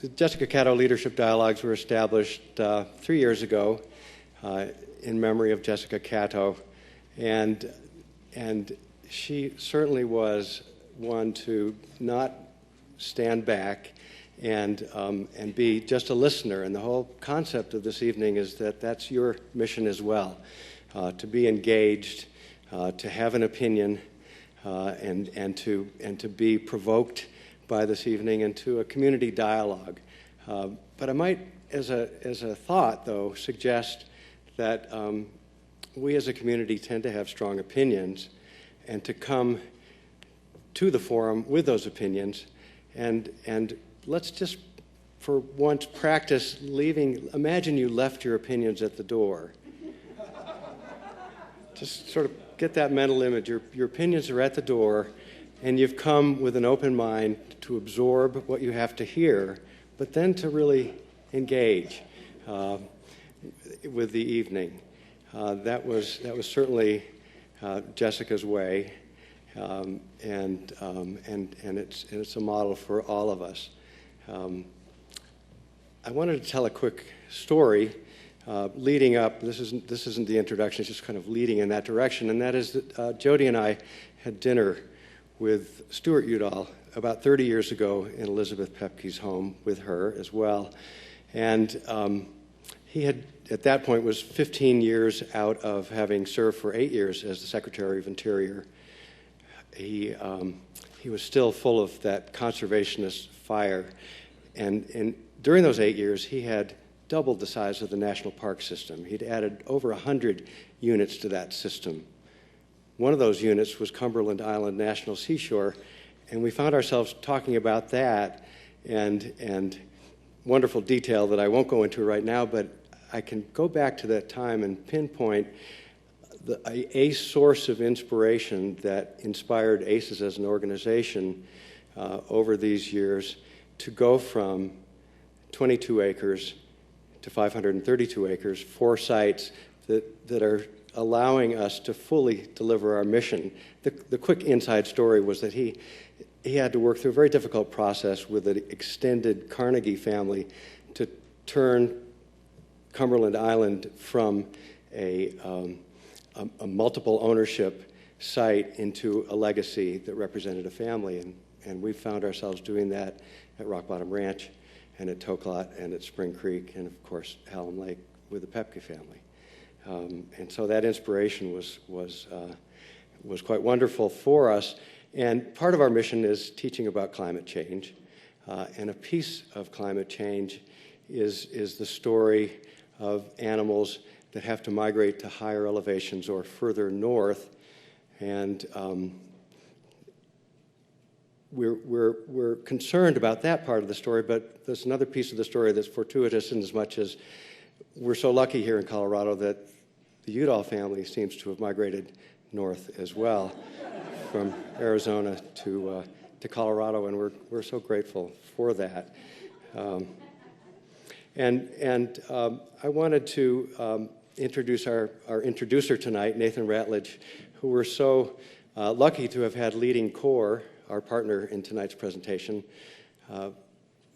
The Jessica Catto Leadership Dialogues were established 3 years ago in memory of Jessica Catto, and she certainly was one to not stand back and be just a listener. And the whole concept of this evening is that that's your mission as well, to be engaged, to have an opinion, and to be provoked by this evening into a community dialogue. But I might, as a thought, though, suggest that we as a community tend to have strong opinions, and to come to the forum with those opinions, and let's just, for once, practice leaving. Imagine you left your opinions at the door. Just sort of get that mental image. Your opinions are at the door, and you've come with an open mind to absorb what you have to hear, but then to really engage with the evening. That was certainly Jessica's way, and it's a model for all of us. I wanted to tell a quick story leading up. This isn't the introduction; it's just kind of leading in that direction. And that is that Jody and I had dinner with Stuart Udall about 30 years ago in Elizabeth Pepke's home with her as well. And he had, at that point, was 15 years out of having served for 8 years as the Secretary of Interior. He was still full of that conservationist fire. And during those 8 years, he had doubled the size of the national park system. He'd added over 100 units to that system. One of those units was Cumberland Island National Seashore, and we found ourselves talking about that and wonderful detail that I won't go into right now, but I can go back to that time and pinpoint a source of inspiration that inspired ACES as an organization over these years to go from 22 acres to 532 acres, 4 sites that are allowing us to fully deliver our mission. The quick inside story was that he had to work through a very difficult process with an extended Carnegie family to turn Cumberland Island from a multiple ownership site into a legacy that represented a family. And we found ourselves doing that at Rock Bottom Ranch and at Toklat and at Spring Creek and, of course, Hallam Lake with the Pepke family. And so that inspiration was quite wonderful for us. And part of our mission is teaching about climate change. And a piece of climate change is the story of animals that have to migrate to higher elevations or further north. And we're concerned about that part of the story, but there's another piece of the story that's fortuitous in as much as we're so lucky here in Colorado that the Udall family seems to have migrated north as well from Arizona to Colorado, and we're so grateful for that. And I wanted to introduce our introducer tonight, Nathan Ratledge, who we're so lucky to have had leading CORE, our partner in tonight's presentation,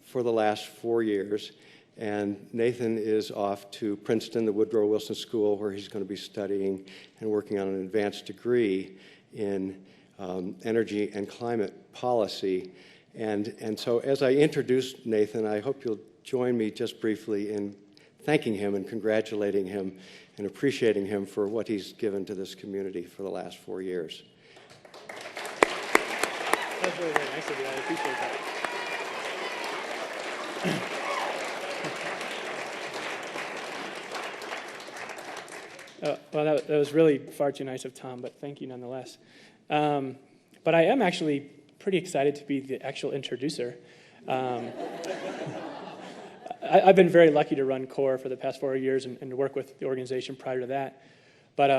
for the last 4 years. And Nathan is off to Princeton, the Woodrow Wilson School, where he's going to be studying and working on an advanced degree in energy and climate policy. And so as I introduce Nathan, I hope you'll join me just briefly in thanking him and congratulating him and appreciating him for what he's given to this community for the last 4 years. That was really, really nice of you. I appreciate that. Well, that was really far too nice of Tom, but thank you nonetheless. But I am actually pretty excited to be the actual introducer. I've been very lucky to run CORE for the past 4 years and to work with the organization prior to that. But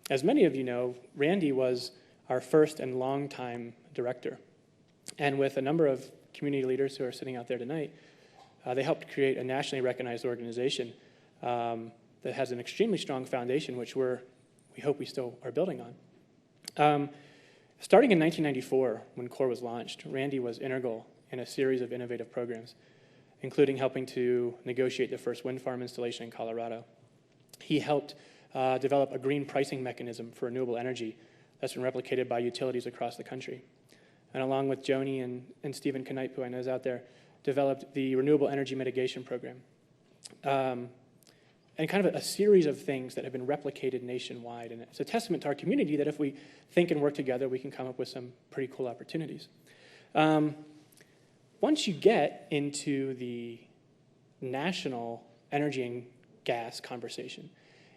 as many of you know, Randy was our first and longtime director. And with a number of community leaders who are sitting out there tonight, they helped create a nationally recognized organization that has an extremely strong foundation, which we hope we still are building on. Starting in 1994, when CORE was launched, Randy was integral in a series of innovative programs. including helping to negotiate the first wind farm installation in Colorado. He helped develop a green pricing mechanism for renewable energy that's been replicated by utilities across the country. And along with Joni and Stephen Knipe, who I know is out there, developed the Renewable Energy Mitigation Program. And kind of a series of things that have been replicated nationwide. And it's a testament to our community that if we think and work together, we can come up with some pretty cool opportunities. Once you get into the national energy and gas conversation,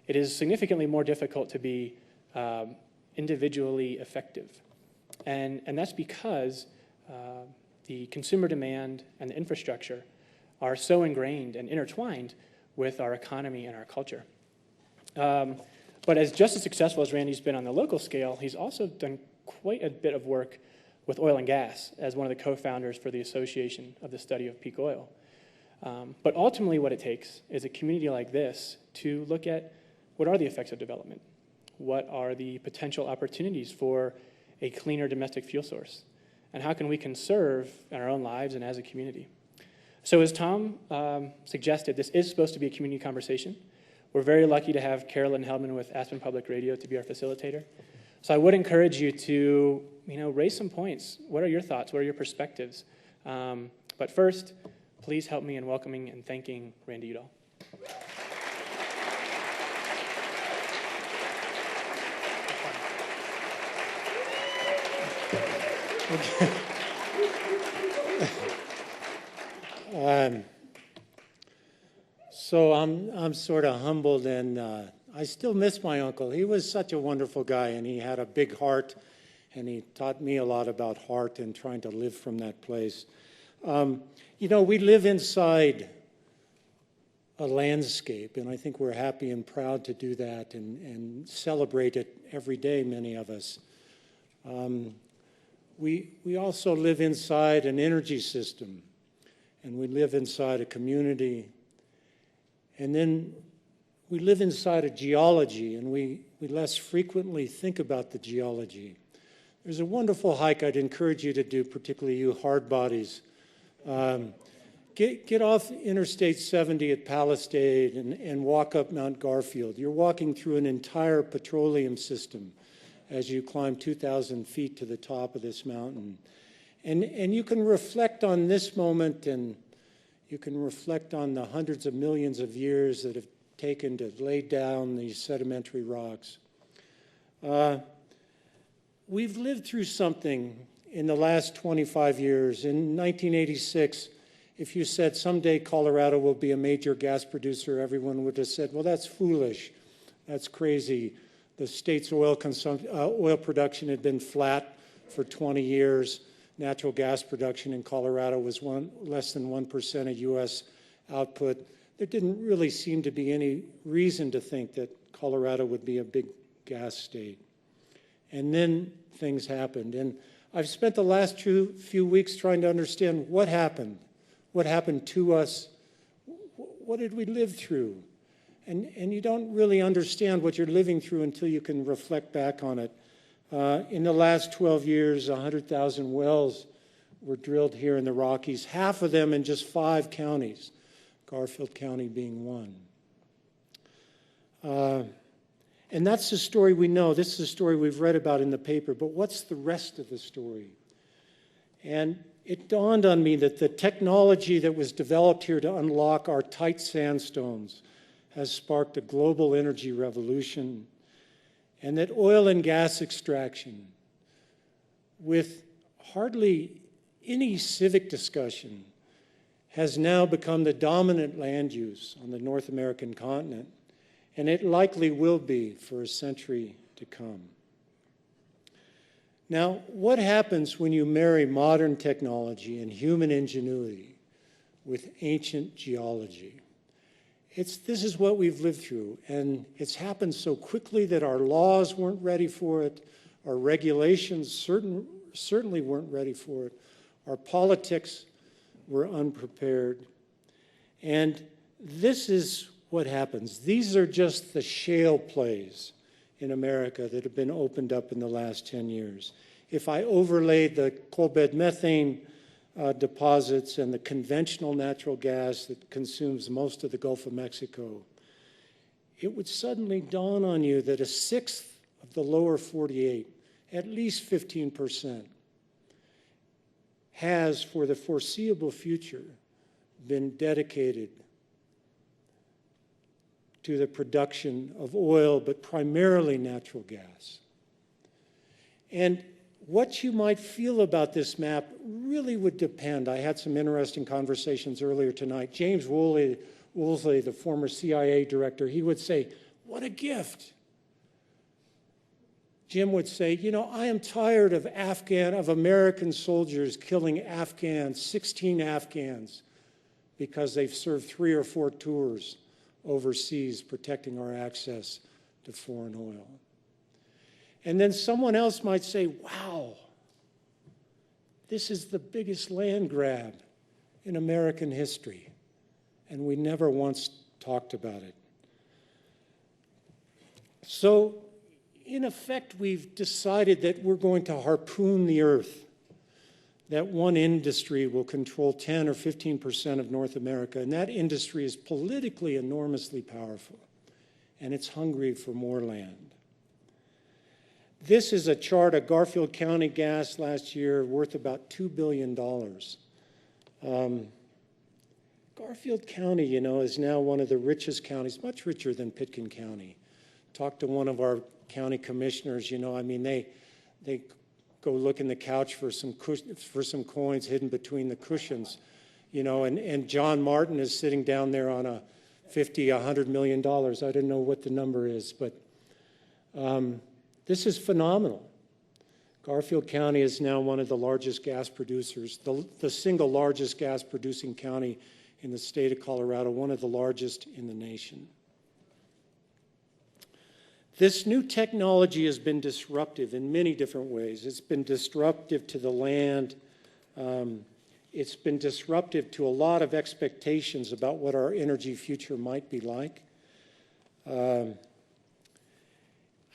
it is significantly more difficult to be individually effective. And that's because the consumer demand and the infrastructure are so ingrained and intertwined with our economy and our culture. But as just as successful as Randy's been on the local scale, he's also done quite a bit of work with oil and gas as one of the co-founders for the Association of the Study of Peak Oil. But ultimately what it takes is a community like this to look at what are the effects of development? What are the potential opportunities for a cleaner domestic fuel source? And how can we conserve in our own lives and as a community? So as Tom suggested, this is supposed to be a community conversation. We're very lucky to have Carolyne Heldman with Aspen Public Radio to be our facilitator. So I would encourage you to raise some points. What are your thoughts? What are your perspectives? But first, please help me in welcoming and thanking Randy Udall. So I'm sort of humbled, and I still miss my uncle. He was such a wonderful guy, and he had a big heart, and he taught me a lot about heart and trying to live from that place. We live inside a landscape, and I think we're happy and proud to do that and celebrate it every day, many of us. We also live inside an energy system, and we live inside a community, and then we live inside a geology, and we less frequently think about the geology. There's a wonderful hike I'd encourage you to do, particularly you hard bodies. Get off Interstate 70 at Palisade and walk up Mount Garfield. You're walking through an entire petroleum system as you climb 2,000 feet to the top of this mountain. And you can reflect on this moment, and you can reflect on the hundreds of millions of years that have taken to lay down these sedimentary rocks. We've lived through something in the last 25 years. In 1986, if you said someday Colorado will be a major gas producer, everyone would have said, well, that's foolish. That's crazy. The state's oil production had been flat for 20 years. Natural gas production in Colorado was less than 1% of U.S. output. There didn't really seem to be any reason to think that Colorado would be a big gas state. And then things happened. And I've spent the last few weeks trying to understand what happened to us. What did we live through? And you don't really understand what you're living through until you can reflect back on it. In the last 12 years, 100,000 wells were drilled here in the Rockies, half of them in just 5 counties, Garfield County being one. And that's the story we know. This is the story we've read about in the paper. But what's the rest of the story? And it dawned on me that the technology that was developed here to unlock our tight sandstones has sparked a global energy revolution, and that oil and gas extraction, with hardly any civic discussion, has now become the dominant land use on the North American continent, and it likely will be for a century to come. Now, what happens when you marry modern technology and human ingenuity with ancient geology? This is what we've lived through, and it's happened so quickly that our laws weren't ready for it, our regulations certainly weren't ready for it, our politics were unprepared. And this is what happens. These are just the shale plays in America that have been opened up in the last 10 years. If I overlaid the coal bed methane deposits and the conventional natural gas that consumes most of the Gulf of Mexico, it would suddenly dawn on you that a sixth of the lower 48, at least 15%, has, for the foreseeable future, been dedicated to the production of oil, but primarily natural gas. And what you might feel about this map really would depend. I had some interesting conversations earlier tonight. James Woolsey, the former CIA director, he would say, "What a gift." Jim would say, "You know, I am tired of American soldiers killing 16 Afghans, because they've served 3 or 4 tours overseas protecting our access to foreign oil." And then someone else might say, "Wow, this is the biggest land grab in American history, and we never once talked about it." So, in effect, we've decided that we're going to harpoon the earth, that one industry will control 10 or 15% of North America, and that industry is politically enormously powerful, and it's hungry for more land. This is a chart of Garfield County gas last year worth about $2 billion. Garfield County, you know, is now one of the richest counties, much richer than Pitkin County. Talked to one of our county commissioners, you know, I mean, they go look in the couch for some coins hidden between the cushions, you know, and John Martin is sitting down there on a $100 million. I don't know what the number is, but this is phenomenal. Garfield County is now one of the largest gas producers, the single largest gas producing county in the state of Colorado, one of the largest in the nation. This new technology has been disruptive in many different ways. It's been disruptive to the land. It's been disruptive to a lot of expectations about what our energy future might be like.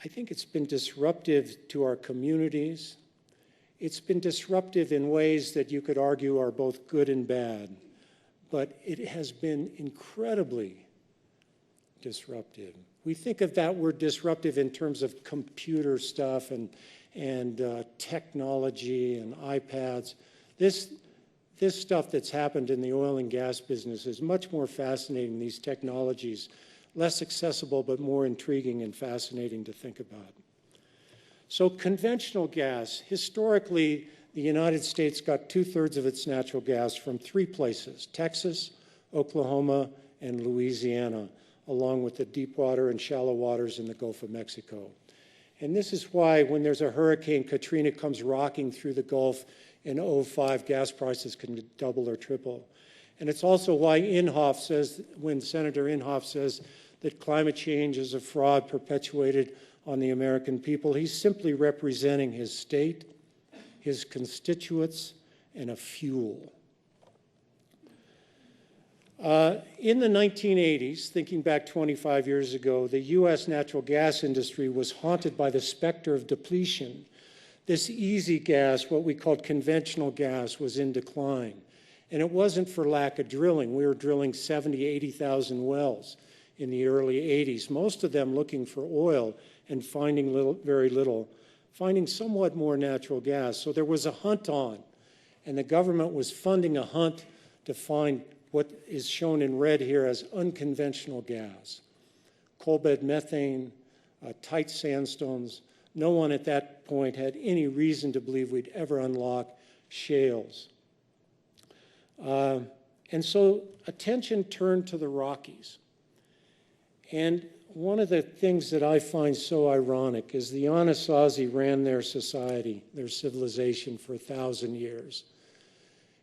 I think it's been disruptive to our communities. It's been disruptive in ways that you could argue are both good and bad, but it has been incredibly disruptive. We think of that word disruptive in terms of computer stuff and technology and iPads. This stuff that's happened in the oil and gas business is much more fascinating, these technologies, less accessible but more intriguing and fascinating to think about. So conventional gas, historically, the United States got 2/3 of its natural gas from 3 places: Texas, Oklahoma, and Louisiana, along with the deep water and shallow waters in the Gulf of Mexico. And this is why when there's a Hurricane Katrina comes rocking through the Gulf in 2005, gas prices can double or triple. And it's also why Inhofe says, when Senator Inhofe says that climate change is a fraud perpetuated on the American people, he's simply representing his state, his constituents, and a fuel. In the 1980s, thinking back 25 years ago, the U.S. natural gas industry was haunted by the specter of depletion. This easy gas, what we called conventional gas, was in decline. And it wasn't for lack of drilling. We were drilling 70,000, 80,000 wells in the early 80s, most of them looking for oil and finding very little, finding somewhat more natural gas. So there was a hunt on, and the government was funding a hunt to find what is shown in red here as unconventional gas. Coal bed methane, tight sandstones. No one at that point had any reason to believe we'd ever unlock shales. And so attention turned to the Rockies. And one of the things that I find so ironic is the Anasazi ran their society, their civilization, for 1,000 years.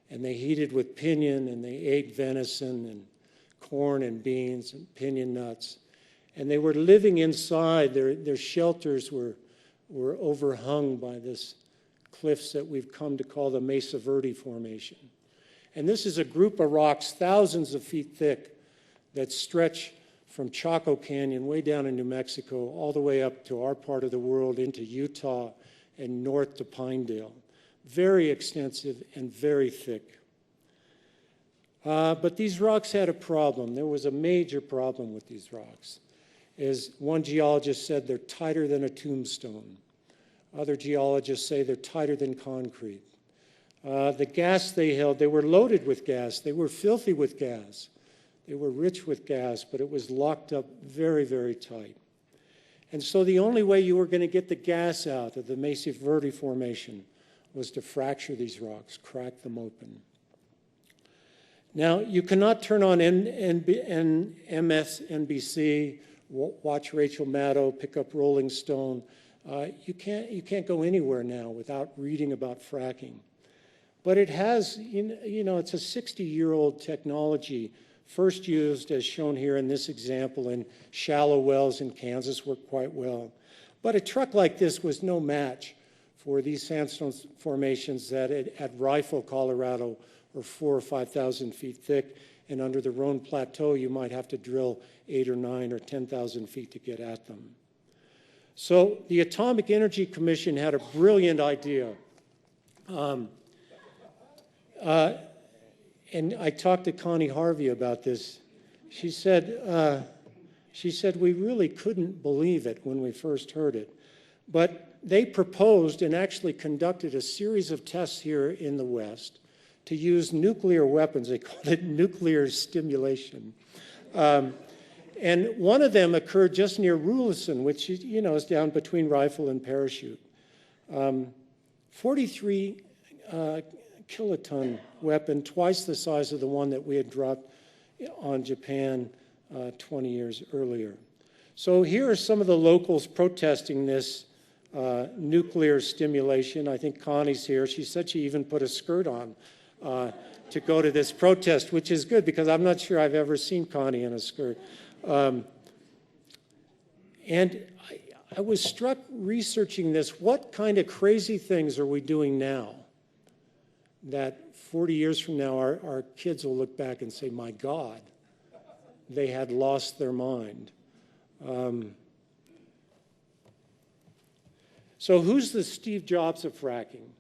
And they heated with pinyon, and they ate venison and corn and beans and pinyon nuts. And they were living inside. Their shelters were overhung by this cliffs that we've come to call the Mesa Verde Formation. And this is a group of rocks thousands of feet thick that stretch from Chaco Canyon way down in New Mexico all the way up to our part of the world into Utah and north to Pinedale. very extensive and very thick. But these rocks had a problem. There was a major problem with these rocks. As one geologist said, they're tighter than a tombstone. Other geologists say they're tighter than concrete. The gas they held, they were loaded with gas. They were filthy with gas. They were rich with gas, but it was locked up very, very tight. And so the only way you were going to get the gas out of the Mesa Verde Formation was to fracture these rocks, crack them open. Now, you cannot turn on MSNBC, watch Rachel Maddow, pick up Rolling Stone. You can't go anywhere now without reading about fracking. But it has, it's a 60-year-old technology, first used, as shown here in this example, in shallow wells in Kansas, worked quite well. But a truck like this was no match for these sandstone formations that at Rifle, Colorado, are 4,000 or 5,000 feet thick, and under the Roan Plateau, you might have to drill 8,000 or 9,000 or 10,000 feet to get at them. So the Atomic Energy Commission had a brilliant idea. And I talked to Connie Harvey about this. She said, we really couldn't believe it when we first heard it. But they proposed and actually conducted a series of tests here in the West to use nuclear weapons. They called it nuclear stimulation. And one of them occurred just near Rulison, which is down between Rifle and Parachute. 43 kiloton weapon, twice the size of the one that we had dropped on Japan 20 years earlier. So here are some of the locals protesting this nuclear stimulation. I think Connie's here. She said she even put a skirt on to go to this protest, which is good because I'm not sure I've ever seen Connie in a skirt. And I was struck researching this. What kind of crazy things are we doing now that 40 years from now our kids will look back and say, my God, they had lost their mind? So who's the Steve Jobs of fracking?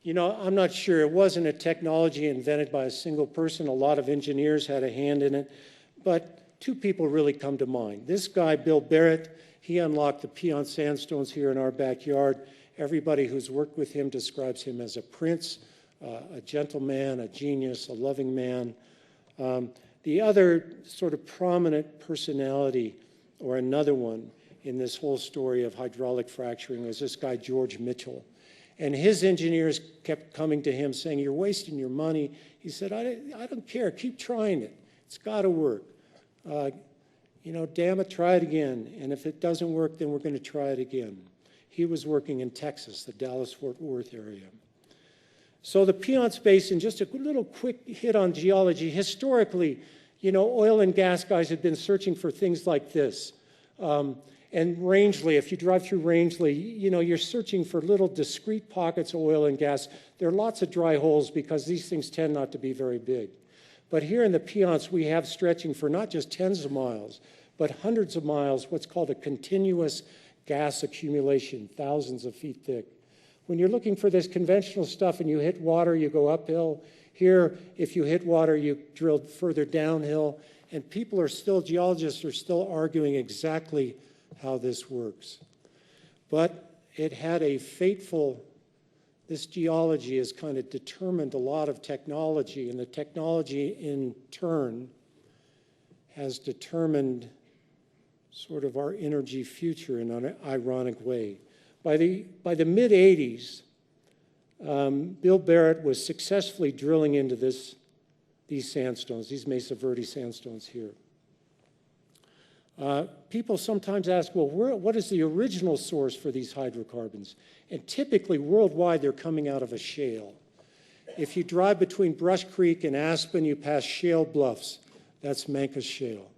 I'm not sure. It wasn't a technology invented by a single person. A lot of engineers had a hand in it. But two people really come to mind. This guy, Bill Barrett, he unlocked the Piceance sandstones here in our backyard. Everybody who's worked with him describes him as a prince, a gentleman, a genius, a loving man. The other sort of prominent personality, or another one in this whole story of hydraulic fracturing, was this guy, George Mitchell. And his engineers kept coming to him saying, you're wasting your money. He said, I don't care. Keep trying it. It's got to work. Damn it, try it again. And if it doesn't work, then we're going to try it again. He was working in Texas, the Dallas-Fort Worth area. So the Piceance Basin, just a little quick hit on geology. Historically, oil and gas guys had been searching for things like this. And Rangeley, if you drive through Rangeley, you're searching for little discrete pockets of oil and gas. There are lots of dry holes because these things tend not to be very big. But here in the Piceance, we have stretching for not just tens of miles, but hundreds of miles, what's called a continuous gas accumulation, thousands of feet thick. When you're looking for this conventional stuff and you hit water, you go uphill. Here, if you hit water, you drill further downhill. And geologists are still arguing exactly how this works. But it had this geology has kind of determined a lot of technology, and the technology in turn has determined sort of our energy future in an ironic way. By the mid-'80s, Bill Barrett was successfully drilling into these sandstones, these Mesa Verde sandstones here. People sometimes ask, well, what is the original source for these hydrocarbons? And typically, worldwide, they're coming out of a shale. If you drive between Brush Creek and Aspen, you pass shale bluffs. That's Mancos Shale.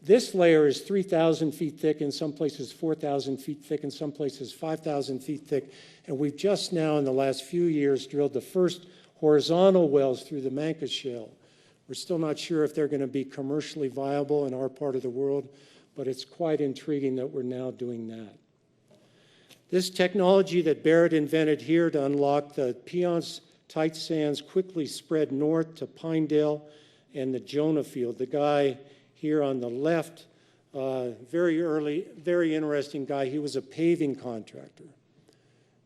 This layer is 3,000 feet thick, in some places 4,000 feet thick, in some places 5,000 feet thick. And we've just now, in the last few years, drilled the first horizontal wells through the Mancos Shale. We're still not sure if they're going to be commercially viable in our part of the world, but it's quite intriguing that we're now doing that. This technology that Barrett invented here to unlock the Piceance tight sands quickly spread north to Pinedale and the Jonah field. The guy here on the left, very interesting guy. He was a paving contractor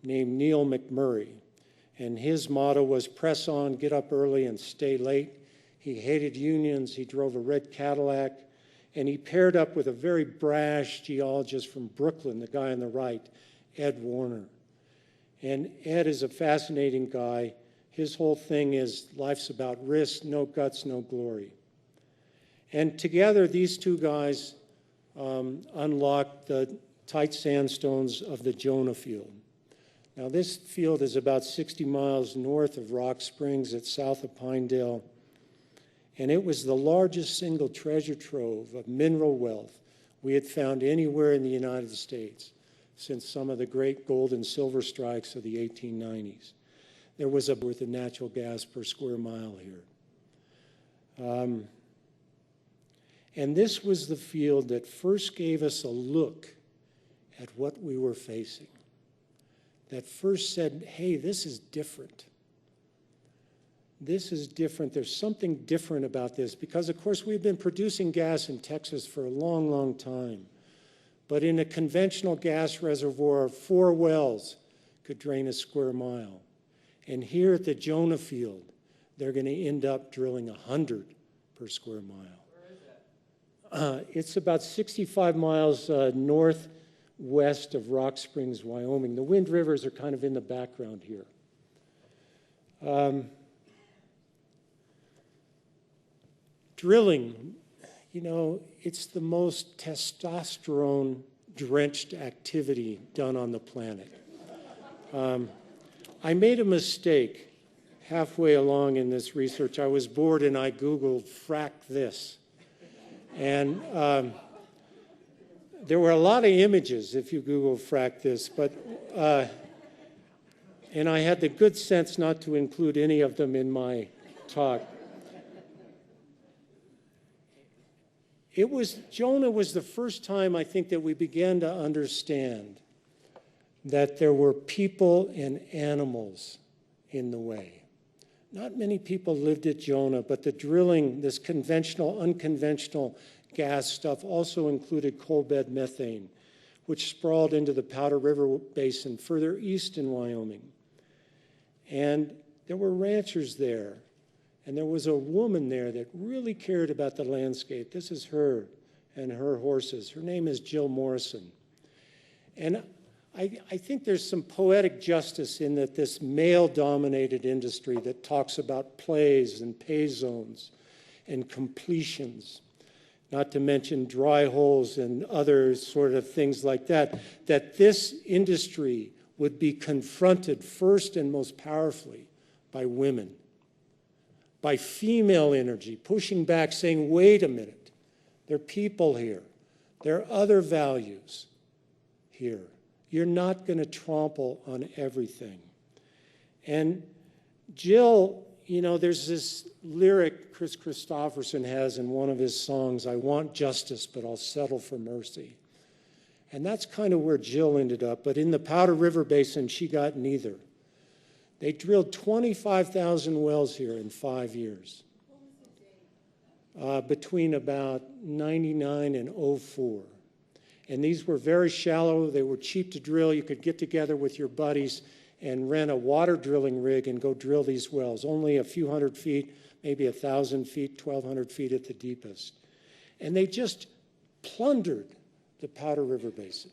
named Neil McMurray. And his motto was press on, get up early, and stay late. He hated unions. He drove a red Cadillac. And he paired up with a very brash geologist from Brooklyn, the guy on the right, Ed Warner. And Ed is a fascinating guy. His whole thing is life's about risk, no guts, no glory. And together, these two guys unlocked the tight sandstones of the Jonah field. Now, this field is about 60 miles north of Rock Springs at south of Pinedale, and it was the largest single treasure trove of mineral wealth we had found anywhere in the United States since some of the great gold and silver strikes of the 1890s. There was worth of natural gas per square mile here. And this was the field that first gave us a look at what we were facing, that first said, hey, this is different. This is different. There's something different about this because, of course, we've been producing gas in Texas for a long, long time. But in a conventional gas reservoir, 4 wells could drain a square mile. And here at the Jonah field, they're going to end up drilling 100 per square mile. Where is that? It's about 65 miles northwest of Rock Springs, Wyoming. The Wind Rivers are kind of in the background here. Drilling, you know, it's the most testosterone-drenched activity done on the planet. I made a mistake halfway along in this research. I was bored and I Googled frack this. And there were a lot of images if you Google frack this, but and I had the good sense not to include any of them in my talk. Jonah was the first time, I think, that we began to understand that there were people and animals in the way. Not many people lived at Jonah, but the drilling, this conventional, unconventional gas stuff also included coal bed methane, which sprawled into the Powder River Basin further east in Wyoming. And there were ranchers there. And there was a woman there that really cared about the landscape. This is her and her horses. Her name is Jill Morrison. And I think there's some poetic justice in that this male-dominated industry that talks about plays and pay zones and completions, not to mention dry holes and other sort of things like that, that this industry would be confronted first and most powerfully by women, by female energy, pushing back, saying, wait a minute, there are people here. There are other values here. You're not going to trample on everything. And Jill, you know, there's this lyric Chris Christopherson has in one of his songs, I want justice, but I'll settle for mercy. And that's kind of where Jill ended up. But in the Powder River Basin, she got neither. They drilled 25,000 wells here in 5 years, between about 99 and 04. And these were very shallow. They were cheap to drill. You could get together with your buddies and rent a water drilling rig and go drill these wells, only a few hundred feet, maybe 1,000 feet, 1,200 feet at the deepest. And they just plundered the Powder River Basin.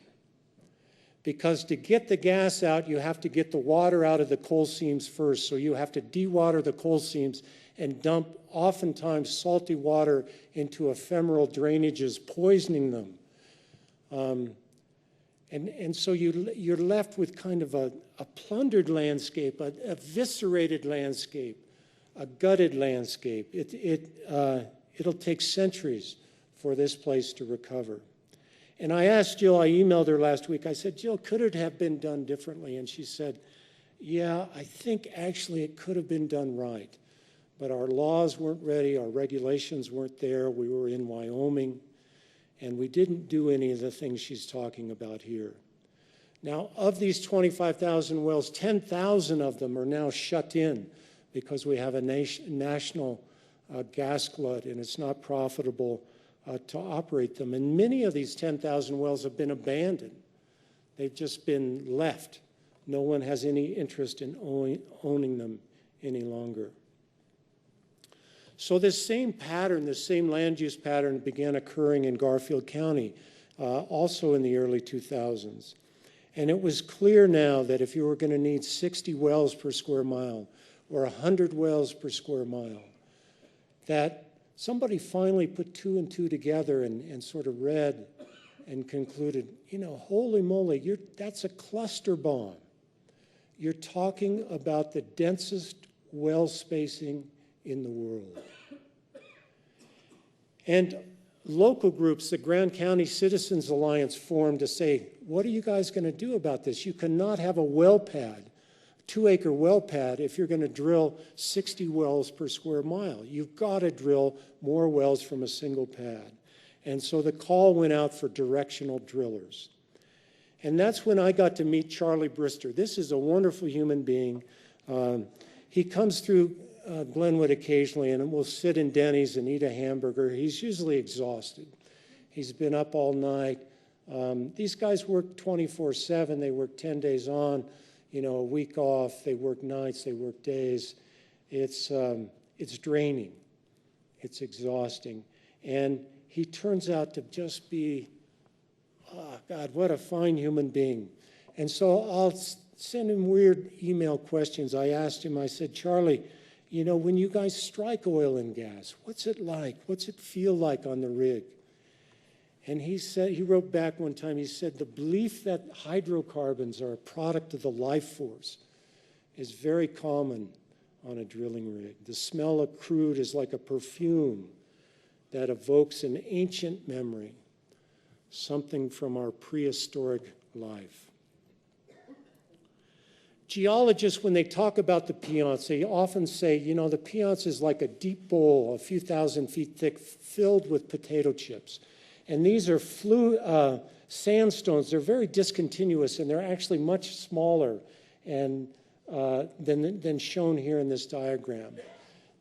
Because to get the gas out, you have to get the water out of the coal seams first. So you have to dewater the coal seams and dump oftentimes salty water into ephemeral drainages, poisoning them. And so you're left with kind of a plundered landscape, a eviscerated landscape, a gutted landscape. It'll take centuries for this place to recover. And I asked Jill, I emailed her last week, I said, Jill, could it have been done differently? And she said, yeah, I think actually it could have been done right. But our laws weren't ready, our regulations weren't there, we were in Wyoming, and we didn't do any of the things she's talking about here. Now, of these 25,000 wells, 10,000 of them are now shut in because we have a national gas glut, and it's not profitable to operate them. And many of these 10,000 wells have been abandoned. They've just been left. No one has any interest in owning them any longer. So this same pattern, this same land use pattern began occurring in Garfield County, also in the early 2000s. And it was clear now that if you were going to need 60 wells per square mile or 100 wells per square mile, that somebody finally put two and two together and sort of read and concluded, you know, holy moly, that's a cluster bomb. You're talking about the densest well spacing in the world. And local groups, the Grand County Citizens Alliance formed to say, what are you guys going to do about this? You cannot have a well pad, 2-acre well pad, if you're going to drill 60 wells per square mile. You've got to drill more wells from a single pad. And so the call went out for directional drillers. And that's when I got to meet Charlie Brister. This is a wonderful human being. He comes through Glenwood occasionally, and we'll sit in Denny's and eat a hamburger. He's usually exhausted. He's been up all night. These guys work 24/7. They work 10 days on, you know, a week off. They work nights. They work days. It's draining. It's exhausting. And he turns out to just be, oh, God, what a fine human being. And so I'll send him weird email questions. I asked him, I said, Charlie, you know, when you guys strike oil and gas, what's it like? What's it feel like on the rig? And he said, he wrote back one time, he said, the belief that hydrocarbons are a product of the life force is very common on a drilling rig. The smell of crude is like a perfume that evokes an ancient memory, something from our prehistoric life. Geologists, when they talk about the Piceance, they often say, you know, the Piceance is like a deep bowl, a few thousand feet thick, filled with potato chips. And these are sandstones. They're very discontinuous, and they're actually much smaller than shown here in this diagram.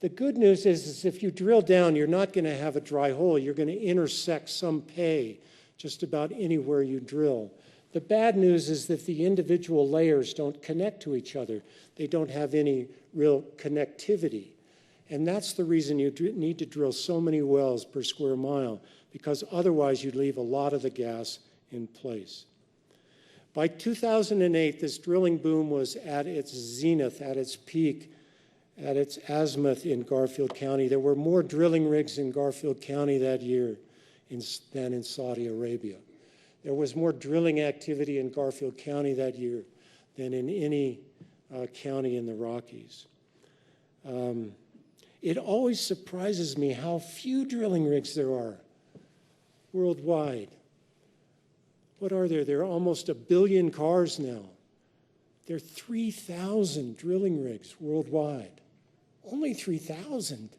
The good news is if you drill down, you're not going to have a dry hole. You're going to intersect some pay just about anywhere you drill. The bad news is that the individual layers don't connect to each other. They don't have any real connectivity. And that's the reason you need to drill so many wells per square mile, because otherwise you'd leave a lot of the gas in place. By 2008, this drilling boom was at its zenith, at its peak, at its azimuth in Garfield County. There were more drilling rigs in Garfield County that year than in Saudi Arabia. There was more drilling activity in Garfield County that year than in any county in the Rockies. It always surprises me how few drilling rigs there are worldwide. What are there? There are almost 1 billion cars now. There are 3,000 drilling rigs worldwide. Only 3,000.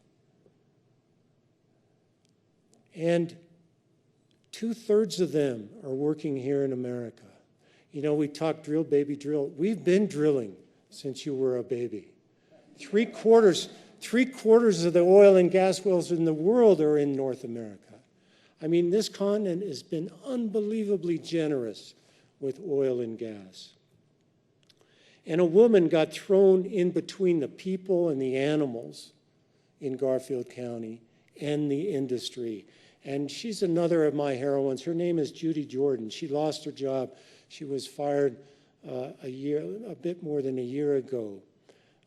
And 2/3 of them are working here in America. You know, we talk drill, baby, drill. We've been drilling since you were a baby. Three-quarters of the oil and gas wells in the world are in North America. I mean, this continent has been unbelievably generous with oil and gas. And a woman got thrown in between the people and the animals in Garfield County and the industry. And she's another of my heroines. Her name is Judy Jordan. She lost her job. She was fired a bit more than a year ago.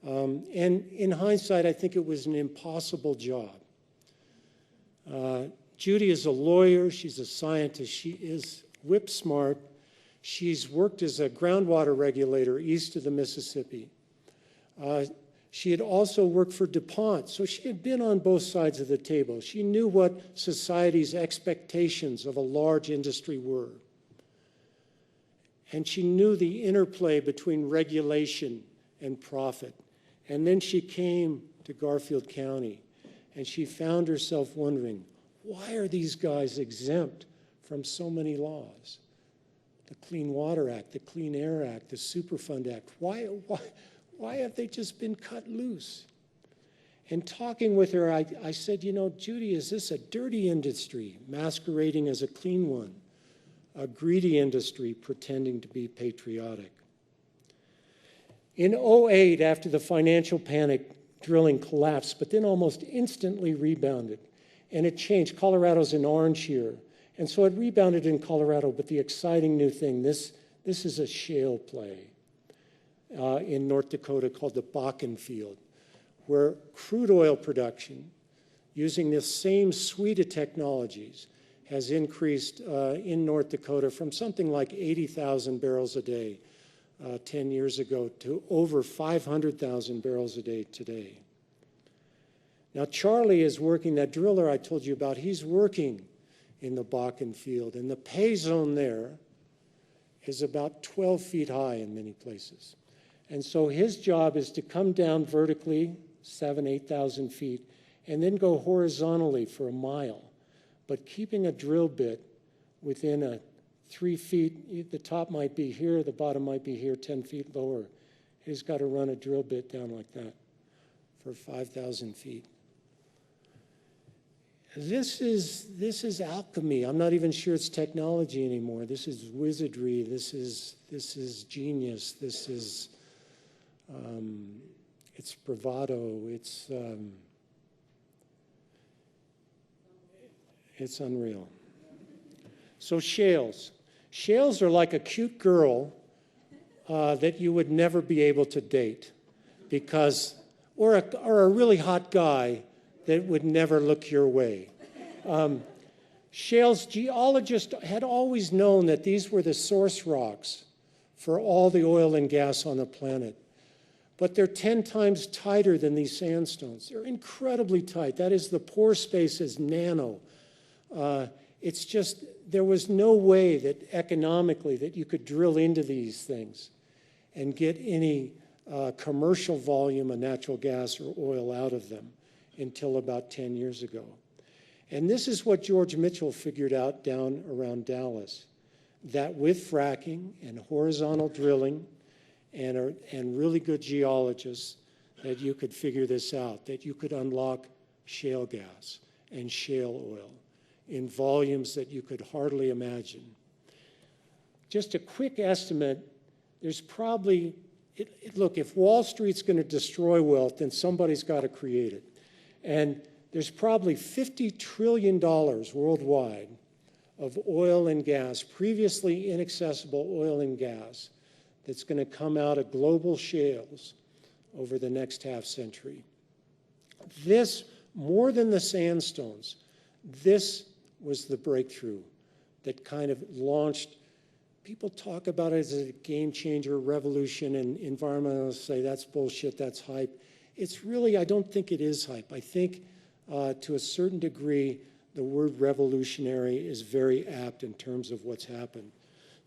And in hindsight, I think it was an impossible job. Judy is a lawyer. She's a scientist. She is whip smart. She's worked as a groundwater regulator east of the Mississippi. She had also worked for DuPont, so she had been on both sides of the table. She knew what society's expectations of a large industry were. And she knew the interplay between regulation and profit. And then she came to Garfield County, and she found herself wondering, why are these guys exempt from so many laws? the Clean Water Act, the Clean Air Act, the Superfund Act. Why have they just been cut loose? And talking with her, I said, you know, Judy, is this a dirty industry masquerading as a clean one? A greedy industry pretending to be patriotic? In 2008, after the financial panic, drilling collapsed, but then almost instantly rebounded. And it changed. Colorado's in orange here. And so it rebounded in Colorado, but the exciting new thing, this is a shale play in North Dakota called the Bakken Field, where crude oil production, using this same suite of technologies, has increased in North Dakota from something like 80,000 barrels a day 10 years ago to over 500,000 barrels a day today. Now, Charlie is working, that driller I told you about, he's working in the Bakken Field, and the pay zone there is about 12 feet high in many places. And so his job is to come down vertically 7,000, 8,000 feet and then go horizontally for a mile, but keeping a drill bit within a 3 feet, the top might be here, the bottom might be here, 10 feet lower. He's got to run a drill bit down like that for 5,000 feet. This is alchemy. I'm not even sure it's technology anymore. This is wizardry. This is genius. This is it's bravado. It's unreal. So shales. Shales are like a cute girl that you would never be able to date, because, or a really hot guy that would never look your way. Shales, geologists had always known that these were the source rocks for all the oil and gas on the planet. But they're 10 times tighter than these sandstones. They're incredibly tight. That is, the pore space is nano. It's just, there was no way that economically that you could drill into these things and get any commercial volume of natural gas or oil out of them until about 10 years ago. And this is what George Mitchell figured out down around Dallas, that with fracking and horizontal drilling and really good geologists, that you could figure this out, that you could unlock shale gas and shale oil in volumes that you could hardly imagine. Just a quick estimate, there's probably, look, if Wall Street's going to destroy wealth, then somebody's got to create it. And there's probably $50 trillion worldwide of oil and gas, previously inaccessible oil and gas, that's going to come out of global shales over the next half century. This, more than the sandstones, this was the breakthrough that kind of launched. People talk about it as a game changer, revolution, and environmentalists say that's bullshit, that's hype. It's really, I don't think it is hype. I think to a certain degree, the word revolutionary is very apt in terms of what's happened.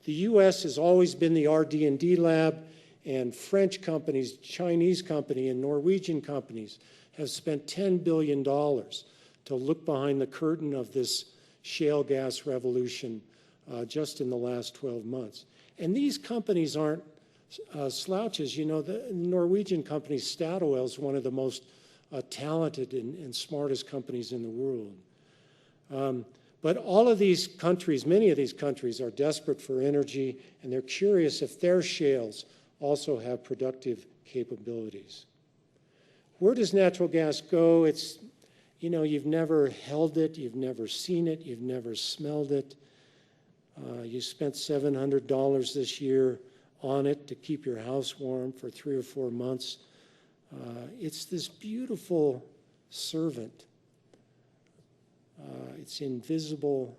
The US has always been the RD&D lab, and French companies, Chinese company, and Norwegian companies have spent $10 billion to look behind the curtain of this shale gas revolution just in the last 12 months. And these companies aren't slouches. You know, the Norwegian company Statoil is one of the most talented and smartest companies in the world. But all of these countries, many of these countries, are desperate for energy, and they're curious if their shales also have productive capabilities. Where does natural gas go? It's, you know, you've never held it, you've never seen it, you've never smelled it. You spent $700 this year on it to keep your house warm for 3 or 4 months. It's this beautiful servant. It's invisible.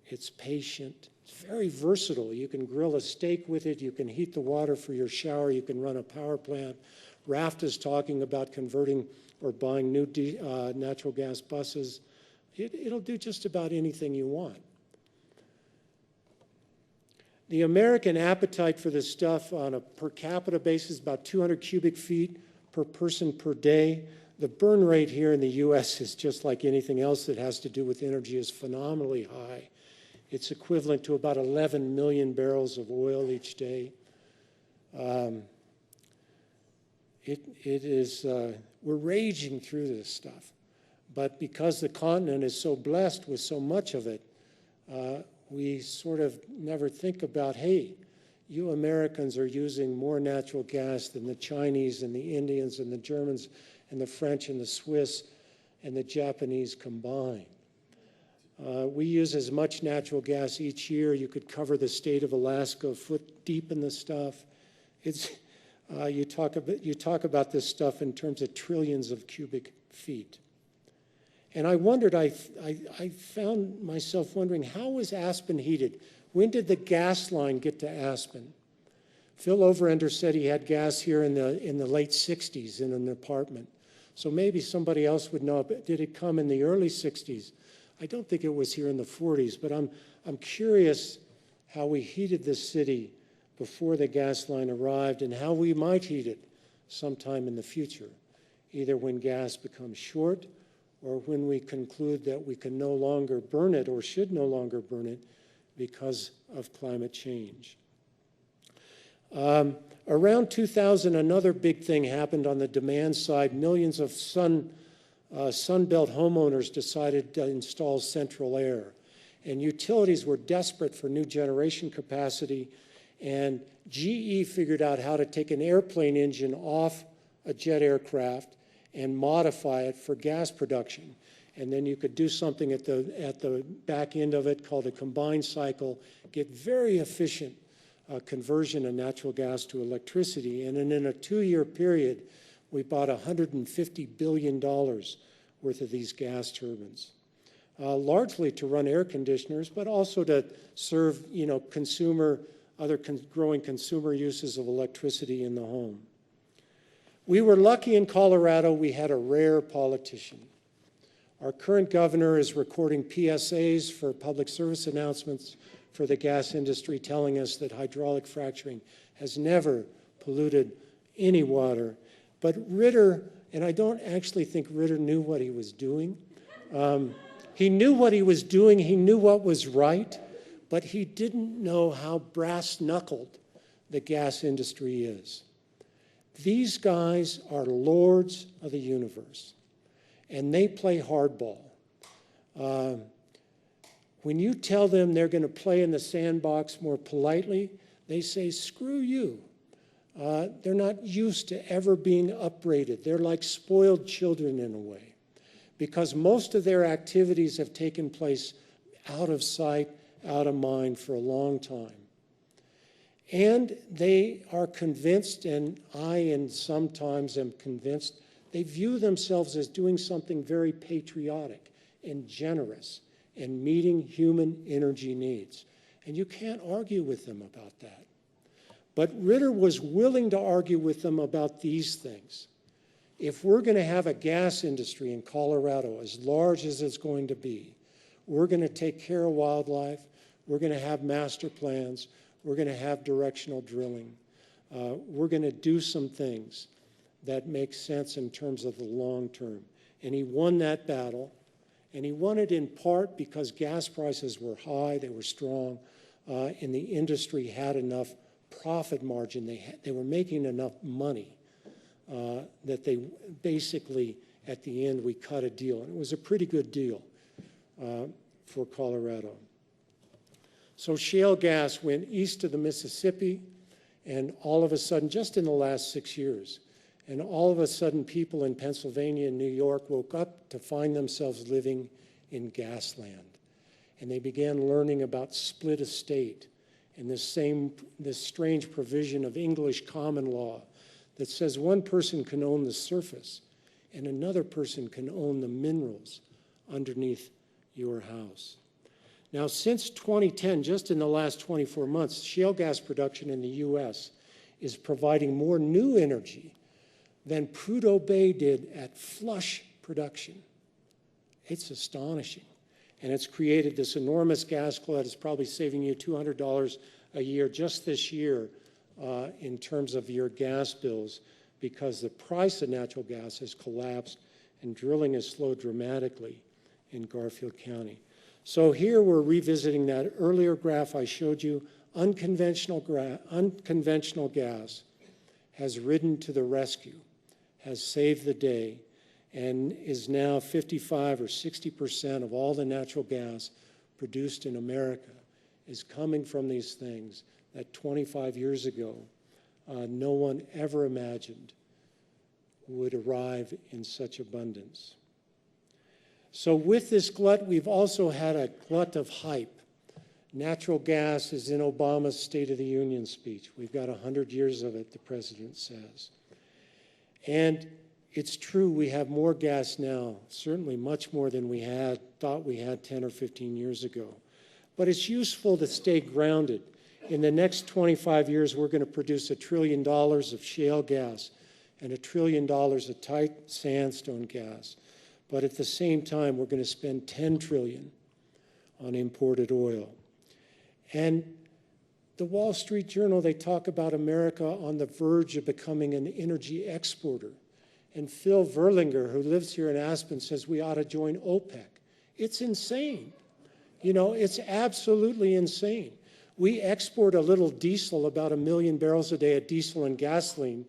It's patient. It's very versatile. You can grill a steak with it. You can heat the water for your shower. You can run a power plant. Raft is talking about converting or buying new natural gas buses. It'll do just about anything you want. The American appetite for this stuff on a per capita basis is about 200 cubic feet per person per day. The burn rate here in the US is just like anything else that has to do with energy, is phenomenally high. It's equivalent to about 11 million barrels of oil each day. We're raging through this stuff. But because the continent is so blessed with so much of it, we sort of never think about, hey, you Americans are using more natural gas than the Chinese and the Indians and the Germans and the French and the Swiss and the Japanese combined. We use as much natural gas each year. You could cover the state of Alaska a foot deep in the stuff. You talk about this stuff in terms of trillions of cubic feet. And I wondered, I found myself wondering, how was Aspen heated? When did the gas line get to Aspen? Phil Overender said he had gas here in the late 60s in an apartment. So maybe somebody else would know, but did it come in the early 60s? I don't think it was here in the 40s, but I'm curious how we heated this city before the gas line arrived and how we might heat it sometime in the future, either when gas becomes short or when we conclude that we can no longer burn it or should no longer burn it because of climate change. Around 2000, another big thing happened on the demand side. Millions of Sunbelt homeowners decided to install central air. And utilities were desperate for new generation capacity. And GE figured out how to take an airplane engine off a jet aircraft and modify it for gas production. And then you could do something at the back end of it called a combined cycle, get very efficient conversion of natural gas to electricity. And in a 2-year period, we bought $150 billion worth of these gas turbines, largely to run air conditioners, but also to serve, other growing consumer uses of electricity in the home. We were lucky in Colorado, we had a rare politician. Our current governor is recording PSAs for public service announcements for the gas industry, telling us that hydraulic fracturing has never polluted any water. But Ritter, and I don't actually think Ritter knew what he was doing. He knew what he was doing, he knew what was right, but he didn't know how brass-knuckled the gas industry is. These guys are lords of the universe, and they play hardball. When you tell them they're going to play in the sandbox more politely, they say, screw you. They're not used to ever being upbraided. They're like spoiled children in a way, because most of their activities have taken place out of sight, out of mind for a long time. And they are convinced, and sometimes am convinced, they view themselves as doing something very patriotic and generous and meeting human energy needs. And you can't argue with them about that. But Ritter was willing to argue with them about these things. If we're going to have a gas industry in Colorado as large as it's going to be, we're going to take care of wildlife, we're going to have master plans, we're going to have directional drilling, we're going to do some things that make sense in terms of the long term. And he won that battle, and he won it in part because gas prices were high, they were strong, and the industry had enough profit margin. They were making enough money that they basically, at the end, we cut a deal. And it was a pretty good deal for Colorado. So shale gas went east of the Mississippi, and all of a sudden, just in the last 6 years, and all of a sudden people in Pennsylvania and New York woke up to find themselves living in gasland. And they began learning about split estate and this strange provision of English common law that says one person can own the surface and another person can own the minerals underneath your house. Now, since 2010, just in the last 24 months, shale gas production in the U.S. is providing more new energy than Prudhoe Bay did at flush production. It's astonishing. And it's created this enormous gas glut. It's probably saving you $200 a year just this year in terms of your gas bills, because the price of natural gas has collapsed and drilling has slowed dramatically in Garfield County. So here we're revisiting that earlier graph I showed you. Unconventional gas has ridden to the rescue, has saved the day, and is now 55 or 60% of all the natural gas produced in America is coming from these things that 25 years ago no one ever imagined would arrive in such abundance. So with this glut, we've also had a glut of hype. Natural gas is in Obama's State of the Union speech. We've got 100 years of it, the president says. And it's true, we have more gas now, certainly much more than we thought we had 10 or 15 years ago. But it's useful to stay grounded. In the next 25 years, we're going to produce $1 trillion of shale gas and $1 trillion of tight sandstone gas. But at the same time, we're going to spend $10 trillion on imported oil. And the Wall Street Journal, they talk about America on the verge of becoming an energy exporter. And Phil Verlinger, who lives here in Aspen, says we ought to join OPEC. It's insane. You know, it's absolutely insane. We export a little diesel, about 1 million barrels a day of diesel and gasoline,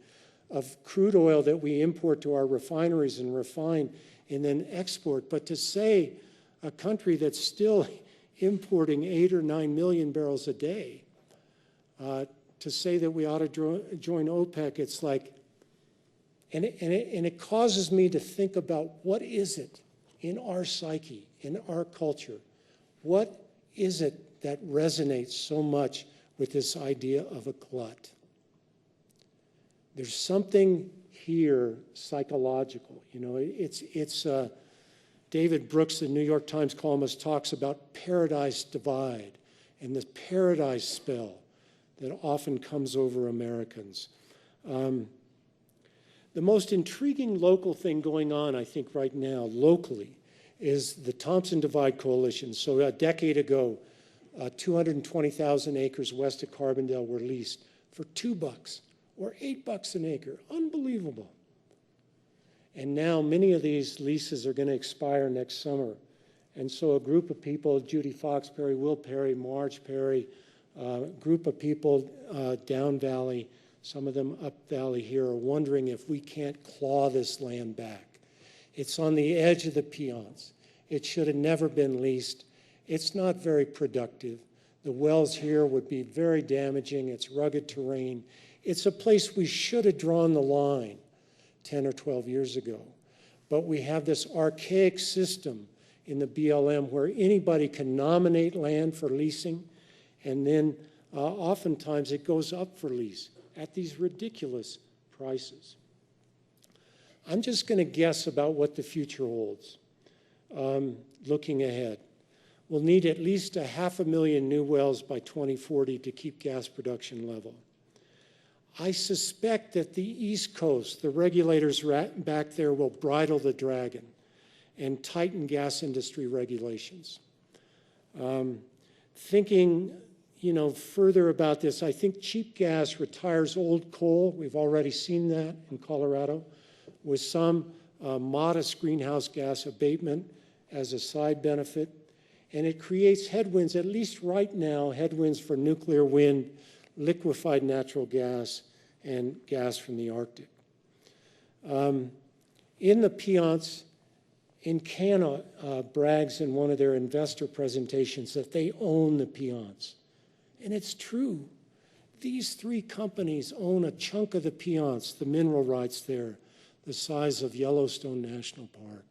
of crude oil that we import to our refineries and refine and then export. But to say a country that's still importing 8 or 9 million barrels a day, to say that we ought to join OPEC, it's like, and it causes me to think about what is it in our psyche, in our culture, what is it that resonates so much with this idea of a glut? There's something here psychological. You know, it's David Brooks, the New York Times columnist, talks about paradise divide and this paradise spell that often comes over Americans. The most intriguing local thing going on, I think, right now, locally, is the Thompson Divide Coalition. So a decade ago, 220,000 acres west of Carbondale were leased for $2 or $8 an acre. Unbelievable. And now many of these leases are going to expire next summer. And so a group of people, Judy Fox Perry, Will Perry, Marge Perry, a group of people down valley, some of them up valley here, are wondering if we can't claw this land back. It's on the edge of the Piceance. It should have never been leased. It's not very productive. The wells here would be very damaging. It's rugged terrain. It's a place we should have drawn the line 10 or 12 years ago. But we have this archaic system in the BLM where anybody can nominate land for leasing, and then oftentimes it goes up for lease at these ridiculous prices. I'm just going to guess about what the future holds, looking ahead. We'll need at least 500,000 new wells by 2040 to keep gas production level. I suspect that the East Coast, the regulators back there, will bridle the dragon and tighten gas industry regulations. Thinking, further about this, I think cheap gas retires old coal. We've already seen that in Colorado, with some modest greenhouse gas abatement as a side benefit. And it creates headwinds, at least right now, headwinds for nuclear, wind, liquefied natural gas, and gas from the Arctic. In the Piceance, Encana brags in one of their investor presentations that they own the Piceance. And it's true. These three companies own a chunk of the Piceance, the mineral rights there, the size of Yellowstone National Park.